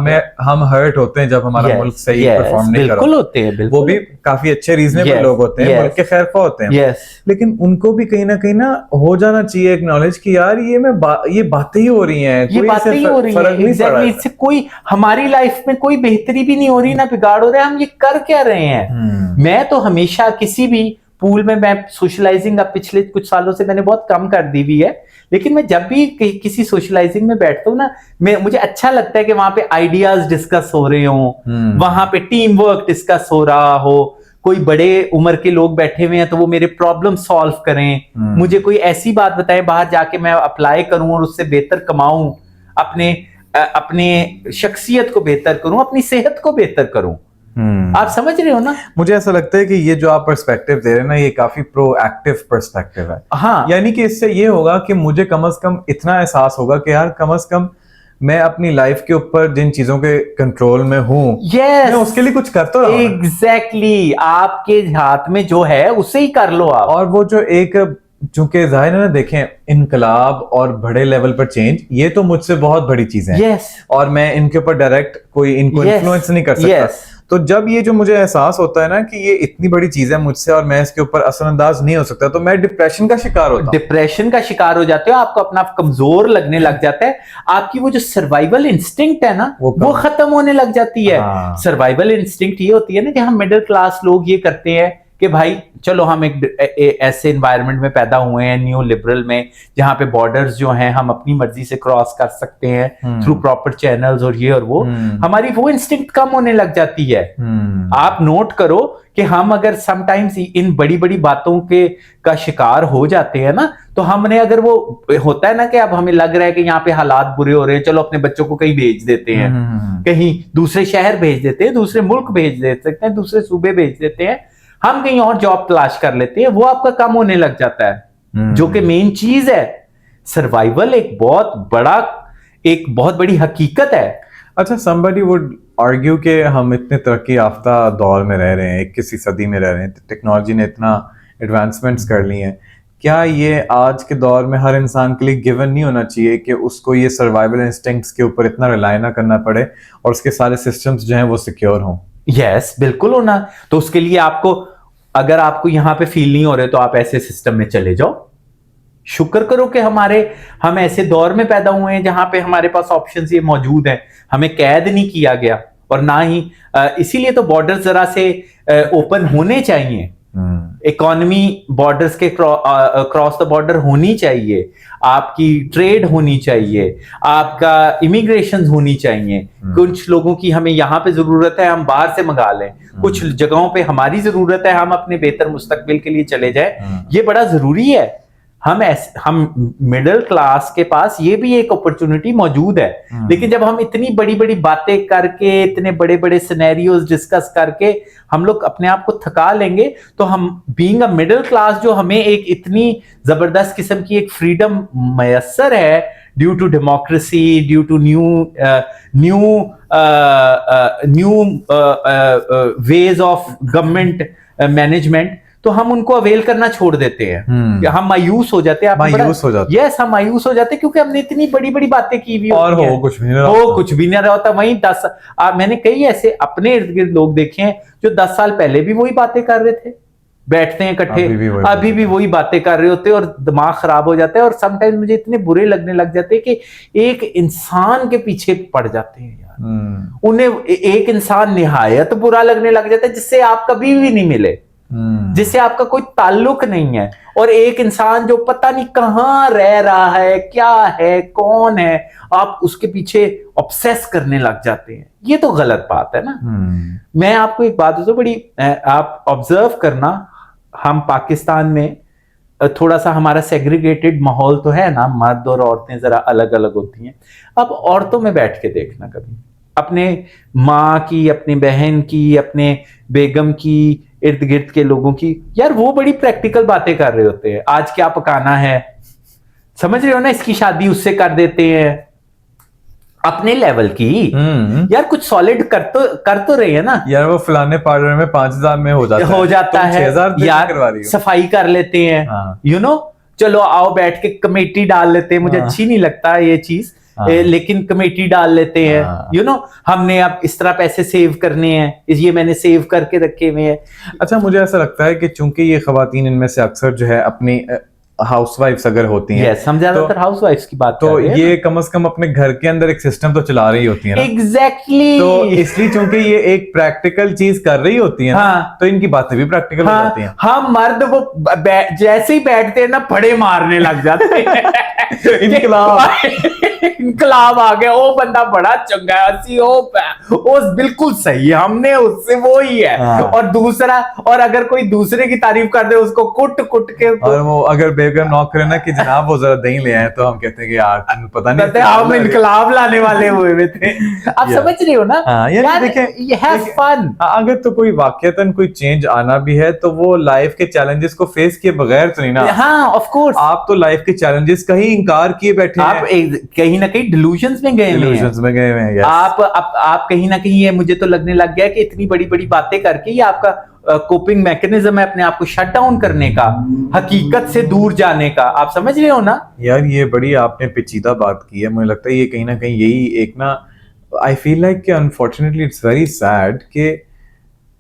हम हर्ट होते हैं जब हमारा मुल्क सही परफॉर्म नहीं कर रहा। बिल्कुल होते हैं, बिल्कुल। वो भी काफी अच्छे रीजनेबल लोग होते हैं, मुल्क के खैरख्वाह होते हैं। यस, लेकिन उनको भी कहीं ना हो जाना चाहिए एक्नॉलेज कि यार ये बातें ही हो रही हैं, ये बातें ही हो रही हैं। एग्जैक्टली, इससे कोई हमारी लाइफ में कोई बेहतरी भी नहीं हो रही, ना बिगाड़ हो रहा है। हम ये कर क्या रहे हैं? मैं तो हमेशा किसी भी पूल में, मैं सोशलाइजिंग अब पिछले कुछ सालों से मैंने बहुत कम कर दी हुई है, लेकिन मैं जब भी किसी सोशलाइजिंग में बैठता हूँ ना, मुझे अच्छा लगता है कि वहां पे आइडियाज डिस्कस हो रहे हों, वहां पे टीम वर्क डिस्कस हो रहा हो, कोई बड़े उम्र के लोग बैठे हुए हैं तो वो मेरे प्रॉब्लम सॉल्व करें, मुझे कोई ऐसी बात बताएं बाहर जाके मैं अप्लाई करूं और उससे बेहतर कमाऊं, अपने शख्सियत को बेहतर करूं, अपनी सेहत को बेहतर करूं। आप समझ रहे हो ना? मुझे ऐसा लगता है कि ये जो आप पर्सपेक्टिव दे रहे हैं ना, ये काफी प्रोएक्टिव पर्सपेक्टिव है। हाँ, यानी कि इससे ये होगा कि मुझे कम से कम इतना एहसास होगा कि यार कम से कम मैं अपनी लाइफ के ऊपर जिन चीजों के कंट्रोल में हूं, मैं उसके लिए कुछ कर तो रहा हूं। एग्जैक्टली, आपके हाथ में जो है उसे ही कर लो आप। और वो जो एक, चूंकि जाहिर है ना, देखें इनकलाब और बड़े लेवल पर चेंज, ये तो मुझसे बहुत बड़ी चीजें हैं। और मैं इनके ऊपर डायरेक्ट कोई इनको इन्फ्लुएंस नहीं कर सकता। तो जब ये जो मुझे एहसास होता है ना कि ये इतनी बड़ी चीज है मुझसे और मैं इसके ऊपर असरअंदाज नहीं हो सकता, तो मैं डिप्रेशन का शिकार होता हूं। डिप्रेशन का शिकार हो जाते हो, आपको अपना कमजोर लगने लग जाता है, आपकी वो जो सर्वाइवल इंस्टिंक्ट है ना वो खत्म होने लग जाती है। सर्वाइवल इंस्टिंक्ट ये होती है ना कि हम मिडिल क्लास लोग ये करते हैं कि भाई चलो हम एक ऐसे एनवायरनमेंट में पैदा हुए हैं, न्यू लिबरल में, जहां पे बॉर्डर्स जो हैं हम अपनी मर्जी से क्रॉस कर सकते हैं थ्रू प्रॉपर चैनल्स और ये और वो, हमारी वो इंस्टिंक्ट कम होने लग जाती है। आप नोट करो कि हम अगर समटाइम्स इन बड़ी बड़ी बातों का शिकार हो जाते हैं ना, तो हमने, अगर वो होता है ना कि अब हमें लग रहा है कि यहाँ पे हालात बुरे हो रहे हैं, चलो अपने बच्चों को कहीं भेज देते हैं, कहीं दूसरे शहर भेज देते हैं, दूसरे मुल्क भेज दे सकते हैं, दूसरे सूबे भेज देते हैं, हम कहीं और जॉब तलाश कर लेते हैं, वो आपका कम होने लग जाता है। जो कि मेन चीज है, सर्वाइवल एक बहुत बड़ी हकीकत है। अच्छा, somebody would argue कि हम इतने तरक्की याफ्ता दौर में रह रहे हैं, 21वीं सदी में रह रहे हैं, टेक्नोलॉजी ने इतना एडवांसमेंट्स कर ली हैं, क्या ये आज के दौर में हर इंसान के लिए गिवन नहीं होना चाहिए कि उसको ये सर्वाइवल इंस्टिंक्ट्स के ऊपर इतना रिलाई ना करना पड़े और उसके सारे सिस्टम्स जो हैं वो सिक्योर हों? यस, बिल्कुल होना। तो उसके लिए आपको, अगर आपको यहाँ पे फील नहीं हो रहे तो आप ऐसे सिस्टम में चले जाओ, शुक्र करो कि हम ऐसे दौर में पैदा हुए हैं जहां पे हमारे पास ऑप्शंस ये मौजूद हैं, हमें कैद नहीं किया गया, और ना ही इसीलिए तो बॉर्डर जरा से ओपन होने चाहिए, इकोनॉमी बॉर्डर्स के क्रॉस द बॉर्डर होनी चाहिए, आपकी ट्रेड होनी चाहिए, आपका इमिग्रेशन होनी चाहिए। कुछ लोगों की हमें यहाँ पे जरूरत है, हम बाहर से मंगा लें, कुछ जगहों पे हमारी जरूरत है, हम अपने बेहतर मुस्तकबिल के लिए चले जाएं। ये बड़ा जरूरी है। हम मिडिल क्लास के पास ये भी एक अपॉर्चुनिटी मौजूद है, लेकिन जब हम इतनी बड़ी बड़ी बातें करके, इतने बड़े बड़े सिनेरियोज डिस्कस करके हम लोग अपने आप को थका लेंगे, तो हम बीइंग अ मिडिल क्लास जो हमें एक इतनी जबरदस्त किस्म की एक फ्रीडम मयसर है due to democracy, due to new ways of government management, तो हम उनको अवेल करना छोड़ देते हैं। हम मायूस हो जाते हैं। यस, हम मायूस हो जाते हैं क्योंकि हमने इतनी बड़ी बड़ी बातें की हुई और हो कुछ भी नहीं रहा होता। वहीं मैंने कई ऐसे अपने इर्द गिर्द लोग देखे हैं जो 10 साल पहले भी वही बातें कर रहे थे, बैठते हैं इकट्ठे, अभी भी वही बातें कर रहे होते हैं और दिमाग खराब हो जाता है। और समटाइम्स मुझे इतने बुरे लगने लग जाते हैं कि एक इंसान के पीछे पड़ जाते हैं यार। उन्हें एक इंसान निहायत बुरा लगने लग जाता है जिससे आप कभी भी नहीं मिले, जिससे आपका कोई ताल्लुक नहीं है, और एक इंसान जो पता नहीं कहां रह रहा है, क्या है, कौन है, आप उसके पीछे ऑब्सेस करने लग जाते हैं। ये तो गलत बात है ना। मैं आपको एक बात बताऊं, बड़ी आप ऑब्जर्व करना, हम पाकिस्तान में थोड़ा सा हमारा सेग्रीगेटेड माहौल तो है ना, मर्द और औरतें जरा अलग अलग होती हैं। अब औरतों में बैठ के देखना कभी, अपने माँ की, अपनी बहन की, अपने बेगम की, इर्द गिर्द के लोगों की, यार वो बड़ी प्रैक्टिकल बातें कर रहे होते हैं। आज क्या पकाना है, समझ रहे हो ना, इसकी शादी उससे कर देते हैं, अपने लेवल की। यार कुछ सॉलिड कर तो रही है ना यार। वो फलाने पार्लर में 5000 में हो जाता है, 6000 यार, सफाई कर लेते हैं, यू नो, चलो आओ बैठ के कमेटी डाल लेते हैं। मुझे अच्छी नहीं लगता ये चीज, लेकिन कमेटी डाल लेते हैं, यू नो, हमने अब इस तरह पैसे सेव करने हैं, ये मैंने सेव करके रखे हुए हैं। अच्छा, मुझे ऐसा लगता है कि चूंकि ये खवातीन इनमें से अक्सर जो है अपनी हाउसवाइफ्स अगर होती हैं, हम ज्यादातर हाउसवाइफ्स की बात तो ये कम से कम अपने घर के अंदर एक सिस्टम तो चला रही होती है ना। एग्जैक्टली। तो इसलिए चूंकि ये एक प्रैक्टिकल चीज कर रही होती है, तो इनकी बातें भी प्रैक्टिकल हो जाती हैं। हम मर्द वो जैसे ही बैठते हैं ना, फड़े मारने लग जाते हैं। इनकलाब आ गया, वो बंदा बड़ा चंगा है, हंसी वो बिल्कुल सही है, हमने उससे वो ही है। और दूसरा, और अगर कोई दूसरे की तारीफ कर दे उसको कुट के, और वो अगर बेगम नॉक करे ना कि जनाब वो जरा दही ले आए, तो हम कहते हैं कि यार पता नहीं हम इनकलाब लाने वाले हुए थे। आप समझ रहे हो ना यार। देखिए, फन अगर तो कोई वाकयातन कोई चेंज आना भी है तो वो लाइफ के चैलेंजेस को फेस किए बगैर तो नहीं ना। हाँ, ऑफ कोर्स। आप तो लाइफ के चैलेंजेस का ही इनकार किए बैठे हैं, आप कहीं ना कहीं डिलूजन्स में गए हैं। आप कहीं ना कहीं, ये मुझे तो लगने लग गया कि इतनी बड़ी बड़ी बातें करके ये आपका कोपिंग मैकेनिज्म है अपने आप को शट डाउन करने का, हकीकत से दूर जाने का। आप समझ रहे हो ना यार। ये बड़ी आपने पेचीदा बात की है। मुझे लगता है ये कहीं ना कहीं यही एक ना, आई फील लाइक कि अनफॉर्चुनेटली इट्स वेरी सैड कि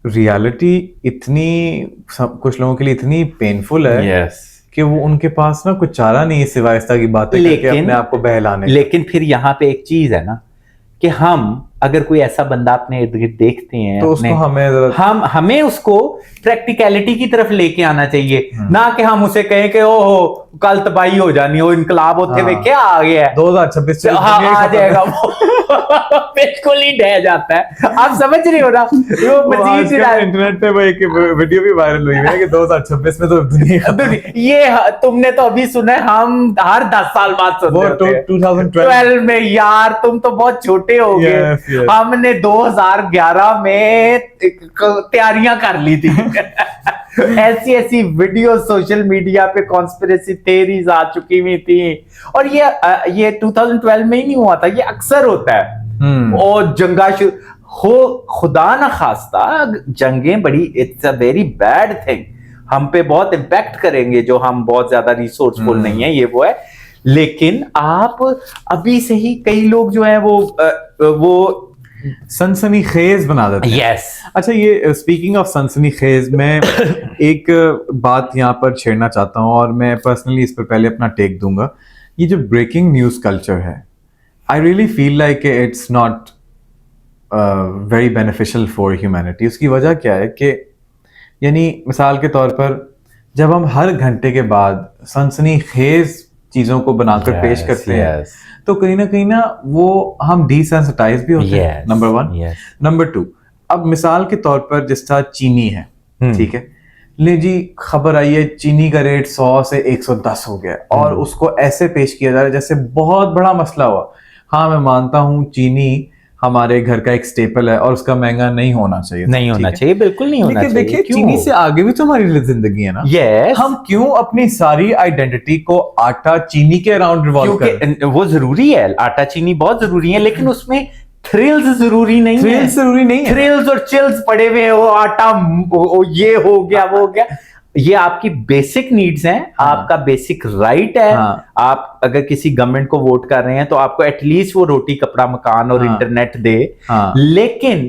रियलिटी इतनी कुछ लोगों के लिए इतनी पेनफुल है कि वो उनके पास ना कुछ चारा नहीं है सिवाय इस तरह की बातें करके अपने आप को बहलाने। लेकिन फिर यहाँ पे एक चीज है ना कि हम अगर कोई ऐसा बंदा अपने इर्द गिर्द देखते हैं, तो उसको हमें उसको प्रैक्टिकलिटी की तरफ लेके आना चाहिए, ना कि हम उसे कहें कि ओहो कल तबाही हो जानी हो, इनकलाब होते हुए क्या आ गया है 2026 आ जाएगा वो। बिल्कुल ही ढह जाता है। आप समझ रहे हो ना, वो मजीद इंटरनेट पे वो एक वीडियो भी वायरल हुई है कि 2026 में तो दुनिया ये तुमने तो अभी सुना है, हम हर 10 साल बाद सुनते हैं 2012 में। यार तुम तो बहुत छोटे हो गए। हमने 2011 में तैयारियां कर ली थी। ऐसी वीडियो सोशल मीडिया पे कॉन्स्पिरेसी थ्योरीज आ चुकी हुई थी, और ये 2012 में ही नहीं हुआ था, ये अक्सर होता है। और जंगा हो, खुदा ना खास्ता जंगें बड़ी, it's a very bad thing, हम पे बहुत इम्पैक्ट करेंगे जो हम बहुत ज्यादा रिसोर्सफुल नहीं है, ये वो है। लेकिन आप अभी से ही कई लोग जो है वो सनसनीखेज बना देते हैं। यस अच्छा, ये स्पीकिंग ऑफ सनसनीखेज, मैं एक बात यहाँ पर छेड़ना चाहता हूँ और मैं पर्सनली इस पर पहले अपना टेक दूंगा। ये जो ब्रेकिंग न्यूज़ कल्चर है, I really feel like it's not very beneficial for humanity. उसकी वजह क्या है कि यानी मिसाल के तौर पर जब हम हर घंटे के बाद सनसनीखेज चीज़ों को बनाकर पेश करते हैं, तो कहीं ना वो हम डिसेंसिटाइज भी होते हैं, नंबर 1। नंबर 2, अब मिसाल के तौर पर जिस तरह चीनी है, ठीक है, ले जी खबर आई है चीनी का रेट 100 से 110 हो गया और उसको ऐसे पेश किया जा रहा है जैसे बहुत बड़ा मसला हुआ। हाँ, मैं मानता हूँ चीनी हमारे घर का एक स्टेपल है और उसका महंगा नहीं होना चाहिए, नहीं होना चाहिए, बिल्कुल नहीं होना चाहिए। देखिए, चीनी से आगे भी तो हमारी जिंदगी है ना। यस, हम क्यों अपनी सारी आइडेंटिटी को आटा चीनी के अराउंड रिवॉल्व करें? वो जरूरी है, आटा चीनी बहुत जरूरी है, लेकिन उसमें थ्रिल्स जरूरी नहीं है। थ्रिल्स जरूरी नहीं है, थ्रिल्स और चिल्स पड़े हुए हैं, वो आटा ये हो गया वो हो गया। ये आपकी बेसिक नीड्स हैं, आपका बेसिक राइट है। आप अगर किसी गवर्नमेंट को वोट कर रहे हैं तो आपको एटलीस्ट वो रोटी कपड़ा मकान और इंटरनेट दे, लेकिन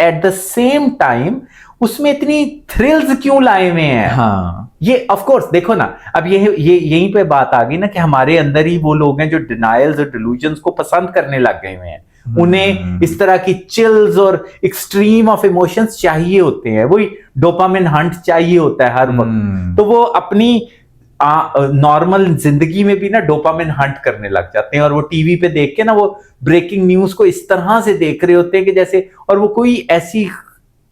एट द सेम टाइम उसमें इतनी थ्रिल्स क्यों लाए हुए हैं? ये ऑफ कोर्स देखो ना, अब ये यहीं पे बात आ गई ना कि हमारे अंदर ही वो लोग हैं जो डिनायल्स और डिल्यूजन्स को पसंद करने लग गए हुए हैं। उन्हें इस तरह की चिल्स और एक्सट्रीम ऑफ इमोशंस चाहिए होते हैं, वही डोपामिन हंट चाहिए होता है हर वक्त। तो वो अपनी नॉर्मल जिंदगी में भी ना डोपामिन हंट करने लग जाते हैं और वो टीवी पे देख के ना वो ब्रेकिंग न्यूज को इस तरह से देख रहे होते हैं कि जैसे, और वो कोई ऐसी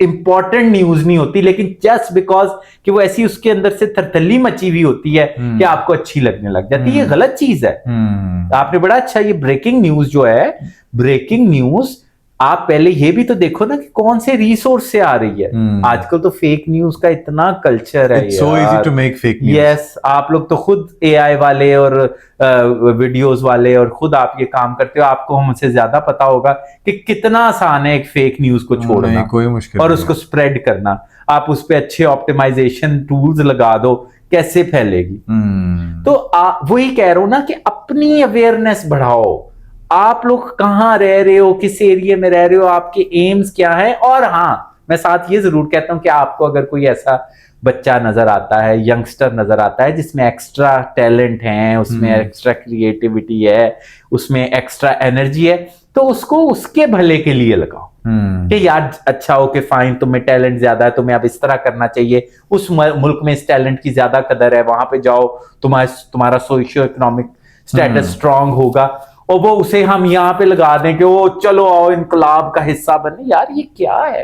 इंपॉर्टेंट न्यूज नहीं होती, लेकिन जस्ट बिकॉज कि वो ऐसी उसके अंदर से थरथल्ली मची हुई होती है कि आपको अच्छी लगने लग जाती है। ये गलत चीज है। आपने बड़ा अच्छा, ये ब्रेकिंग न्यूज जो है, ब्रेकिंग न्यूज आप पहले ये भी तो देखो ना कि कौन से रिसोर्स से आ रही है। आजकल तो फेक न्यूज का इतना कल्चर है, so easy to make fake news. Yes, आप लोग तो खुद एआई वाले और वीडियोस वाले और खुद आप ये काम करते हो, आपको हमसे ज्यादा पता होगा कि कितना आसान है एक फेक न्यूज को छोड़ना, कोई मुश्किल और उसको स्प्रेड करना। आप उस पर अच्छे ऑप्टिमाइजेशन टूल्स लगा दो, कैसे फैलेगी। तो वही कह रहा हूं ना कि अपनी अवेयरनेस बढ़ाओ। आप लोग कहाँ रह रहे हो, किस एरिया में रह रहे हो, आपके एम्स क्या है। और हाँ, मैं साथ ये जरूर कहता हूं कि आपको अगर कोई ऐसा बच्चा नजर आता है, यंगस्टर नजर आता है जिसमें एक्स्ट्रा टैलेंट है, उसमें एक्स्ट्रा क्रिएटिविटी है, उसमें एक्स्ट्रा एनर्जी है, तो उसको उसके भले के लिए लगाओ कि यार अच्छा ओके फाइन, तुम्हें टैलेंट ज्यादा है, तुम्हें अब इस तरह करना चाहिए, उस मुल्क में इस टैलेंट की ज्यादा कदर है, वहां पे जाओ, तुम्हारा सोशियो इकोनॉमिक स्टेटस स्ट्रांग होगा। और वो उसे हम यहाँ पे लगा दें कि वो चलो आओ इनकलाब का हिस्सा बने। यार ये क्या है?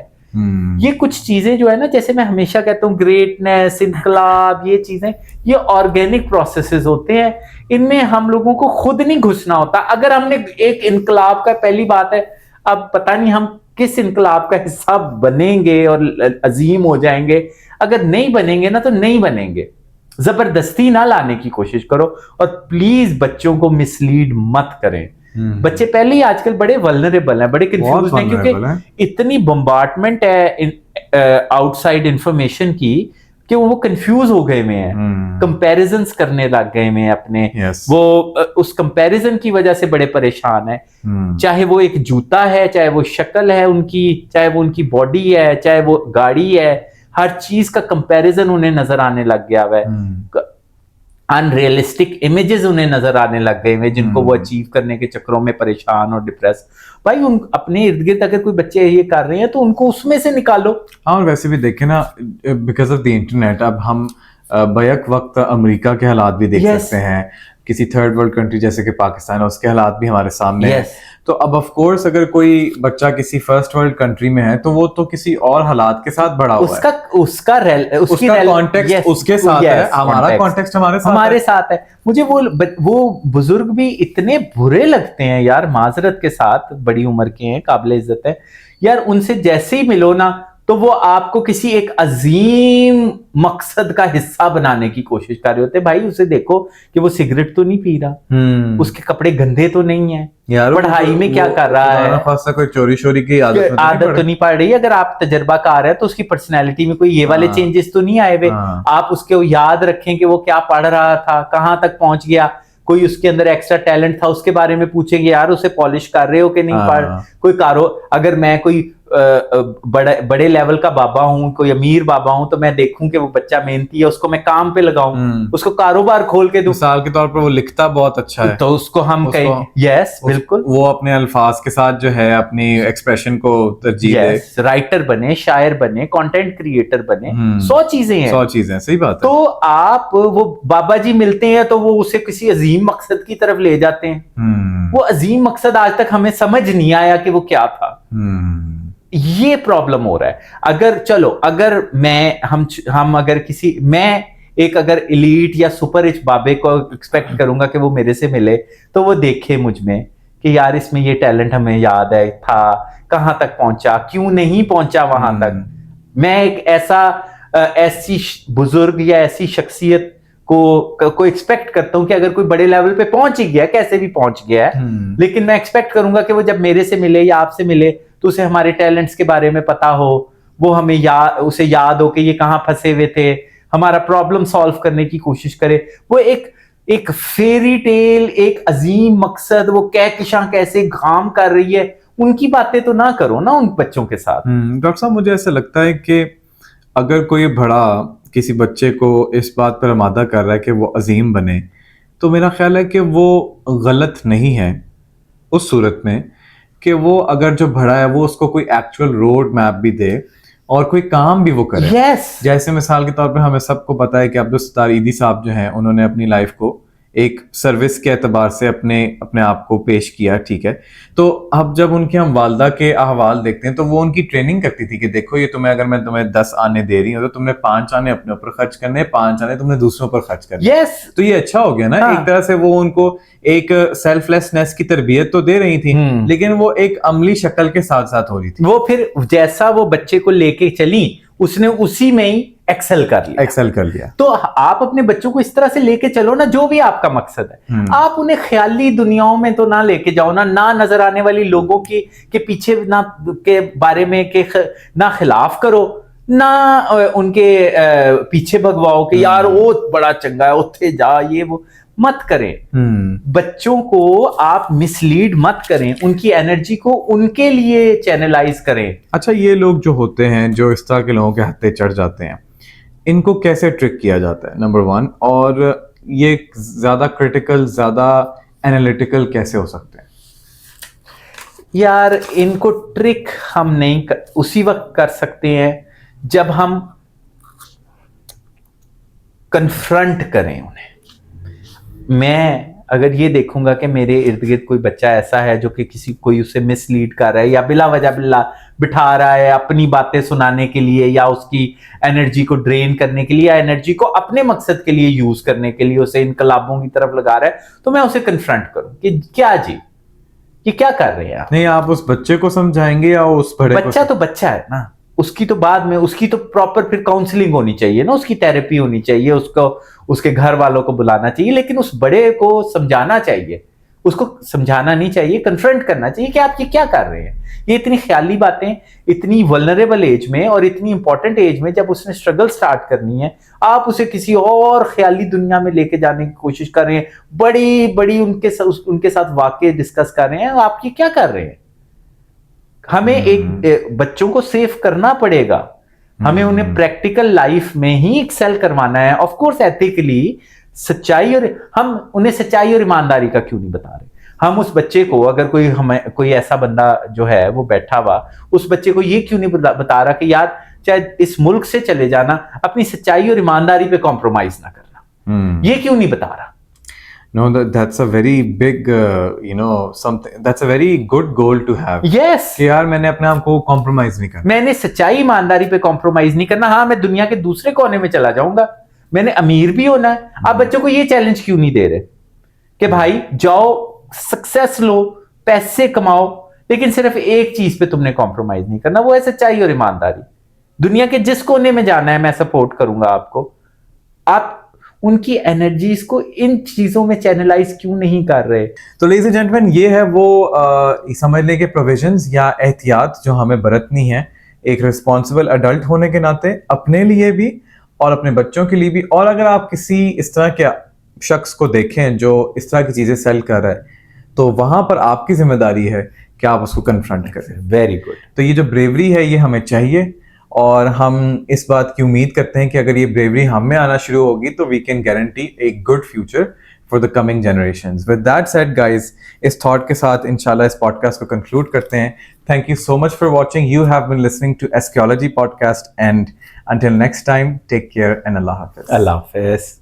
ये कुछ चीजें जो है ना, जैसे मैं हमेशा कहता हूँ, ग्रेटनेस, इनकलाब, ये चीजें ये ऑर्गेनिक प्रोसेसेस होते हैं, इनमें हम लोगों को खुद नहीं घुसना होता। अगर हमने एक इनकलाब का, पहली बात है, अब पता नहीं हम किस इनकलाब का हिस्सा बनेंगे और अजीम हो जाएंगे। अगर नहीं बनेंगे ना तो नहीं बनेंगे, जबरदस्ती ना लाने की कोशिश करो। और प्लीज बच्चों को मिसलीड मत करें। बच्चे पहले ही आजकल बड़े वल्नरेबल हैं, बड़े कंफ्यूज हैं, क्योंकि इतनी बम्बार्टमेंट है आउटसाइड इंफॉर्मेशन की कि वो कंफ्यूज हो गए हैं, कंपैरिजन्स करने लग गए हैं अपने। वो उस कंपैरिजन की वजह से बड़े परेशान है। चाहे वो एक जूता है, चाहे वो शक्ल है उनकी, चाहे वो उनकी बॉडी है, चाहे वो गाड़ी है, हर चीज का कंपैरिजन उन्हें नजर आने लग गया है। अनरियलिस्टिक इमेजेस उन्हें नजर आने लग गए हैं, जिनको वो अचीव करने के चक्रों में परेशान और डिप्रेस। भाई उन अपने इर्द गिर्द अगर कोई बच्चे ये कर रहे हैं तो उनको उसमें से निकालो। और वैसे भी देखें ना, बिकॉज ऑफ द इंटरनेट अब हम बैक वक्त अमेरिका के हालात भी देख सकते हैं, किसी थर्ड वर्ल्ड कंट्री जैसे कि पाकिस्तान है, उसके हालात भी हमारे सामने हैं। तो अब ऑफ कोर्स अगर कोई बच्चा किसी फर्स्ट वर्ल्ड कंट्री में है तो वो तो किसी और हालात के साथ बड़ा हुआ है, उसका कॉन्टेक्स्ट उसके साथ है, हमारा कॉन्टेक्स्ट हमारे साथ है। मुझे वो बुजुर्ग भी इतने बुरे लगते हैं यार, माजरत के साथ, बड़ी उम्र के हैं, काबिल इज्जत है यार। उनसे जैसे ही मिलो ना तो वो आपको किसी एक अजीम मकसद का हिस्सा बनाने की कोशिश कर रहे होते। भाई उसे देखो कि वो सिगरेट तो नहीं पी रहा, उसके कपड़े गंदे तो नहीं है यार, पढ़ाई में क्या कर रहा है, खासा कोई चोरी शोरी की आदत तो नहीं पड़ रही। अगर आप तजर्बाकार है तो उसकी पर्सनैलिटी में कोई ये वाले चेंजेस तो नहीं आए हुए। आप उसके याद रखें कि वो क्या पढ़ रहा था, कहां तक पहुंच गया, कोई उसके अंदर एक्स्ट्रा टैलेंट था उसके बारे में पूछेंगे, यार उसे पॉलिश कर रहे हो कि नहीं हाँ। कोई अगर मैं कोई बड़े लेवल का बाबा हूं, कोई अमीर बाबा हूं, तो मैं देखूं कि वो बच्चा मेहनती है, उसको मैं काम पे लगाऊं, उसको कारोबार खोल के दूं। मिसाल के तौर पर वो लिखता बहुत अच्छा है, तो उसको हम कहें यस बिल्कुल, वो अपने अल्फाज के साथ जो है अपनी एक्सप्रेशन को तरजीह दे, राइटर बने, शायर बने, कंटेंट क्रिएटर बने, 100 चीजें हैं, 100 चीजें, सही बात है। तो आप वो बाबा जी मिलते हैं तो वो उसे किसी अजीम मकसद की तरफ ले जाते हैं। वो अजीम मकसद आज तक हमें समझ नहीं आया कि वो क्या था। ये प्रॉब्लम हो रहा है। अगर मैं एक अगर एलीट या सुपर रिच बाबे को एक्सपेक्ट करूंगा कि वो मेरे से मिले, तो वो देखे मुझ में कि यार इसमें ये टैलेंट हमें याद है था, कहां तक पहुंचा, क्यों नहीं पहुंचा वहां तक। मैं एक ऐसी बुजुर्ग या ऐसी शख्सियत को एक्सपेक्ट करता हूं कि अगर कोई बड़े लेवल पे पहुंच ही गया, कैसे भी पहुंच गया है, लेकिन मैं एक्सपेक्ट करूंगा कि वो जब मेरे से मिले या आपसे मिले तो उसे हमारे टैलेंट्स के बारे में पता हो, वो हमें उसे याद हो कि ये कहां फंसे हुए थे, हमारा प्रॉब्लम सॉल्व करने की कोशिश करे। वो एक फेरी टेल, एक अजीम मकसद, वो कहकशां कैसे काम कर रही है, उनकी बातें तो ना करो ना उन बच्चों के साथ। डॉक्टर साहब, मुझे ऐसा लगता है कि अगर कोई बड़ा किसी बच्चे को इस बात पर आमादा कर रहा है कि वो अजीम बने, तो मेरा ख्याल है कि वो गलत नहीं है उस सूरत में कि वो अगर जो बड़ा है वो उसको कोई एक्चुअल रोड मैप भी दे और कोई काम भी वो करे। जैसे मिसाल के तौर पे हमें सबको पता है कि अब्दुल सत्तार ईदी साहब जो हैं, उन्होंने अपनी लाइफ को एक सर्विस के एतबार से अपने आप को पेश किया, ठीक है। तो अब जब उनकी हम वालदा के अहवाल देखते हैं तो वो उनकी ट्रेनिंग करती थी कि देखो ये मैं तुम्हें 10 आने दे रही हूँ तो तुमने 5 आने अपने ऊपर खर्च करने, 5 आने तुमने दूसरों पर खर्च करने। तो ये अच्छा हो गया ना। एक तरह से वो उनको एक सेल्फलेसनेस की तरबियत तो दे रही थी, लेकिन वो एक अमली शक्ल के साथ साथ हो रही थी। वो फिर जैसा वो बच्चे को लेके चली, उसने उसी में ही एक्सेल कर लिया। तो आप अपने बच्चों को इस तरह से लेके चलो ना, जो भी आपका मकसद है। आप उन्हें ख्याली दुनियाओं में तो ना लेके जाओ ना नजर आने वाली लोगों के पीछे ना के बारे में ना खिलाफ करो, ना उनके पीछे भगवाओ कि यार वो बड़ा चंगा है, उत्थे जा, ये वो मत करें। बच्चों को आप मिसलीड मत करें, उनकी एनर्जी को उनके लिए चैनलाइज करें। अच्छा, ये लोग जो होते हैं, जो इस तरह के लोगों के हत्थे चढ़ जाते हैं, इनको कैसे ट्रिक किया जाता है, नंबर 1, और ये ज्यादा क्रिटिकल, ज्यादा एनालिटिकल कैसे हो सकते हैं? यार इनको ट्रिक हम नहीं उसी वक्त कर सकते हैं जब हम कन्फ्रंट करें उन्हें। मैं अगर ये देखूंगा कि मेरे इर्द गिर्द कोई बच्चा ऐसा है जो कि कोई उसे मिसलीड कर रहा है या बिला वजह बिठा रहा है अपनी बातें सुनाने के लिए, या उसकी एनर्जी को ड्रेन करने के लिए, या एनर्जी को अपने मकसद के लिए यूज करने के लिए उसे इनकलाबों की तरफ लगा रहा है, तो मैं उसे कन्फ्रंट करूं कि क्या जी ये क्या कर रहे हैं आप? नहीं, आप उस बच्चे को समझाएंगे या उस बड़े बच्चा तो बच्चा है ना, उसकी तो बाद में उसकी तो प्रॉपर फिर काउंसलिंग होनी चाहिए ना, उसकी थेरेपी होनी चाहिए, उसको उसके घर वालों को बुलाना चाहिए, लेकिन उस बड़े को समझाना चाहिए, उसको समझाना नहीं चाहिए, कन्फ्रंट करना चाहिए कि आप ये क्या कर रहे हैं। ये इतनी ख्याली बातें इतनी वल्नरेबल एज में और इतनी इंपॉर्टेंट एज में जब उसने स्ट्रगल स्टार्ट करनी है, आप उसे किसी और ख्याली दुनिया में लेके जाने की कोशिश कर रहे हैं, बड़ी बड़ी उनके साथ वाकई डिस्कस कर रहे हैं। आप ये क्या कर रहे हैं? हमें एक बच्चों को सेफ करना पड़ेगा, हमें उन्हें प्रैक्टिकल लाइफ में ही एक्सेल करवाना है, ऑफ कोर्स एथिकली, सच्चाई, और हम उन्हें सच्चाई और ईमानदारी का क्यों नहीं बता रहे? हम उस बच्चे को, अगर कोई ऐसा बंदा जो है वो बैठा हुआ, उस बच्चे को ये क्यों नहीं बता रहा कि यार चाहे इस मुल्क से चले जाना, अपनी सच्चाई और ईमानदारी पे कॉम्प्रोमाइज ना करना, ये क्यों नहीं बता रहा? No, that's a very big, something. That's a very good goal to have. Yes. कि यार मैंने अपने आप को कॉम्प्रोमाइज नहीं करना, मैंने सच्चाई ईमानदारी पे कॉम्प्रोमाइज नहीं करना। हाँ, मैं दुनिया के दूसरे कोने में चला जाऊंगा, मैंने अमीर भी होना है। आप बच्चों को ये चैलेंज क्यों नहीं दे रहे कि भाई जाओ, सक्सेस लो, पैसे कमाओ, लेकिन सिर्फ एक चीज पे तुमने कॉम्प्रोमाइज नहीं करना, वो है सच्चाई और ईमानदारी। दुनिया के जिस कोने में जाना है मैं सपोर्ट करूंगा आपको। आप उनकी एनर्जीज को इन चीजों में चैनलाइज क्यों नहीं कर रहे? तो लेडीज एंड जेंटलमैन, ये है वो समझने के प्रोविजंस या एहतियात जो हमें बरतनी है एक रिस्पॉन्सिबल अडल्ट होने के नाते, अपने लिए भी और अपने बच्चों के लिए भी। और अगर आप किसी इस तरह के शख्स को देखें जो इस तरह की चीज़ें सेल कर रहा है, तो वहाँ पर आपकी जिम्मेदारी है कि आप उसको कन्फ्रंट करें। Very good. तो ये जो ब्रेवरी है ये हमें चाहिए, और हम इस बात की उम्मीद करते हैं कि अगर ये ब्रेवरी हम में आना शुरू होगी तो we can guarantee a good future for the coming generations. With that said guys, इस थॉट के साथ इंशाल्लाह इस पॉडकास्ट को कंक्लूड करते हैं। Thank you so much for watching. You have been listening to eschatology podcast, and until next time, take care and Allah Hafiz. अल्लाह हाफिज।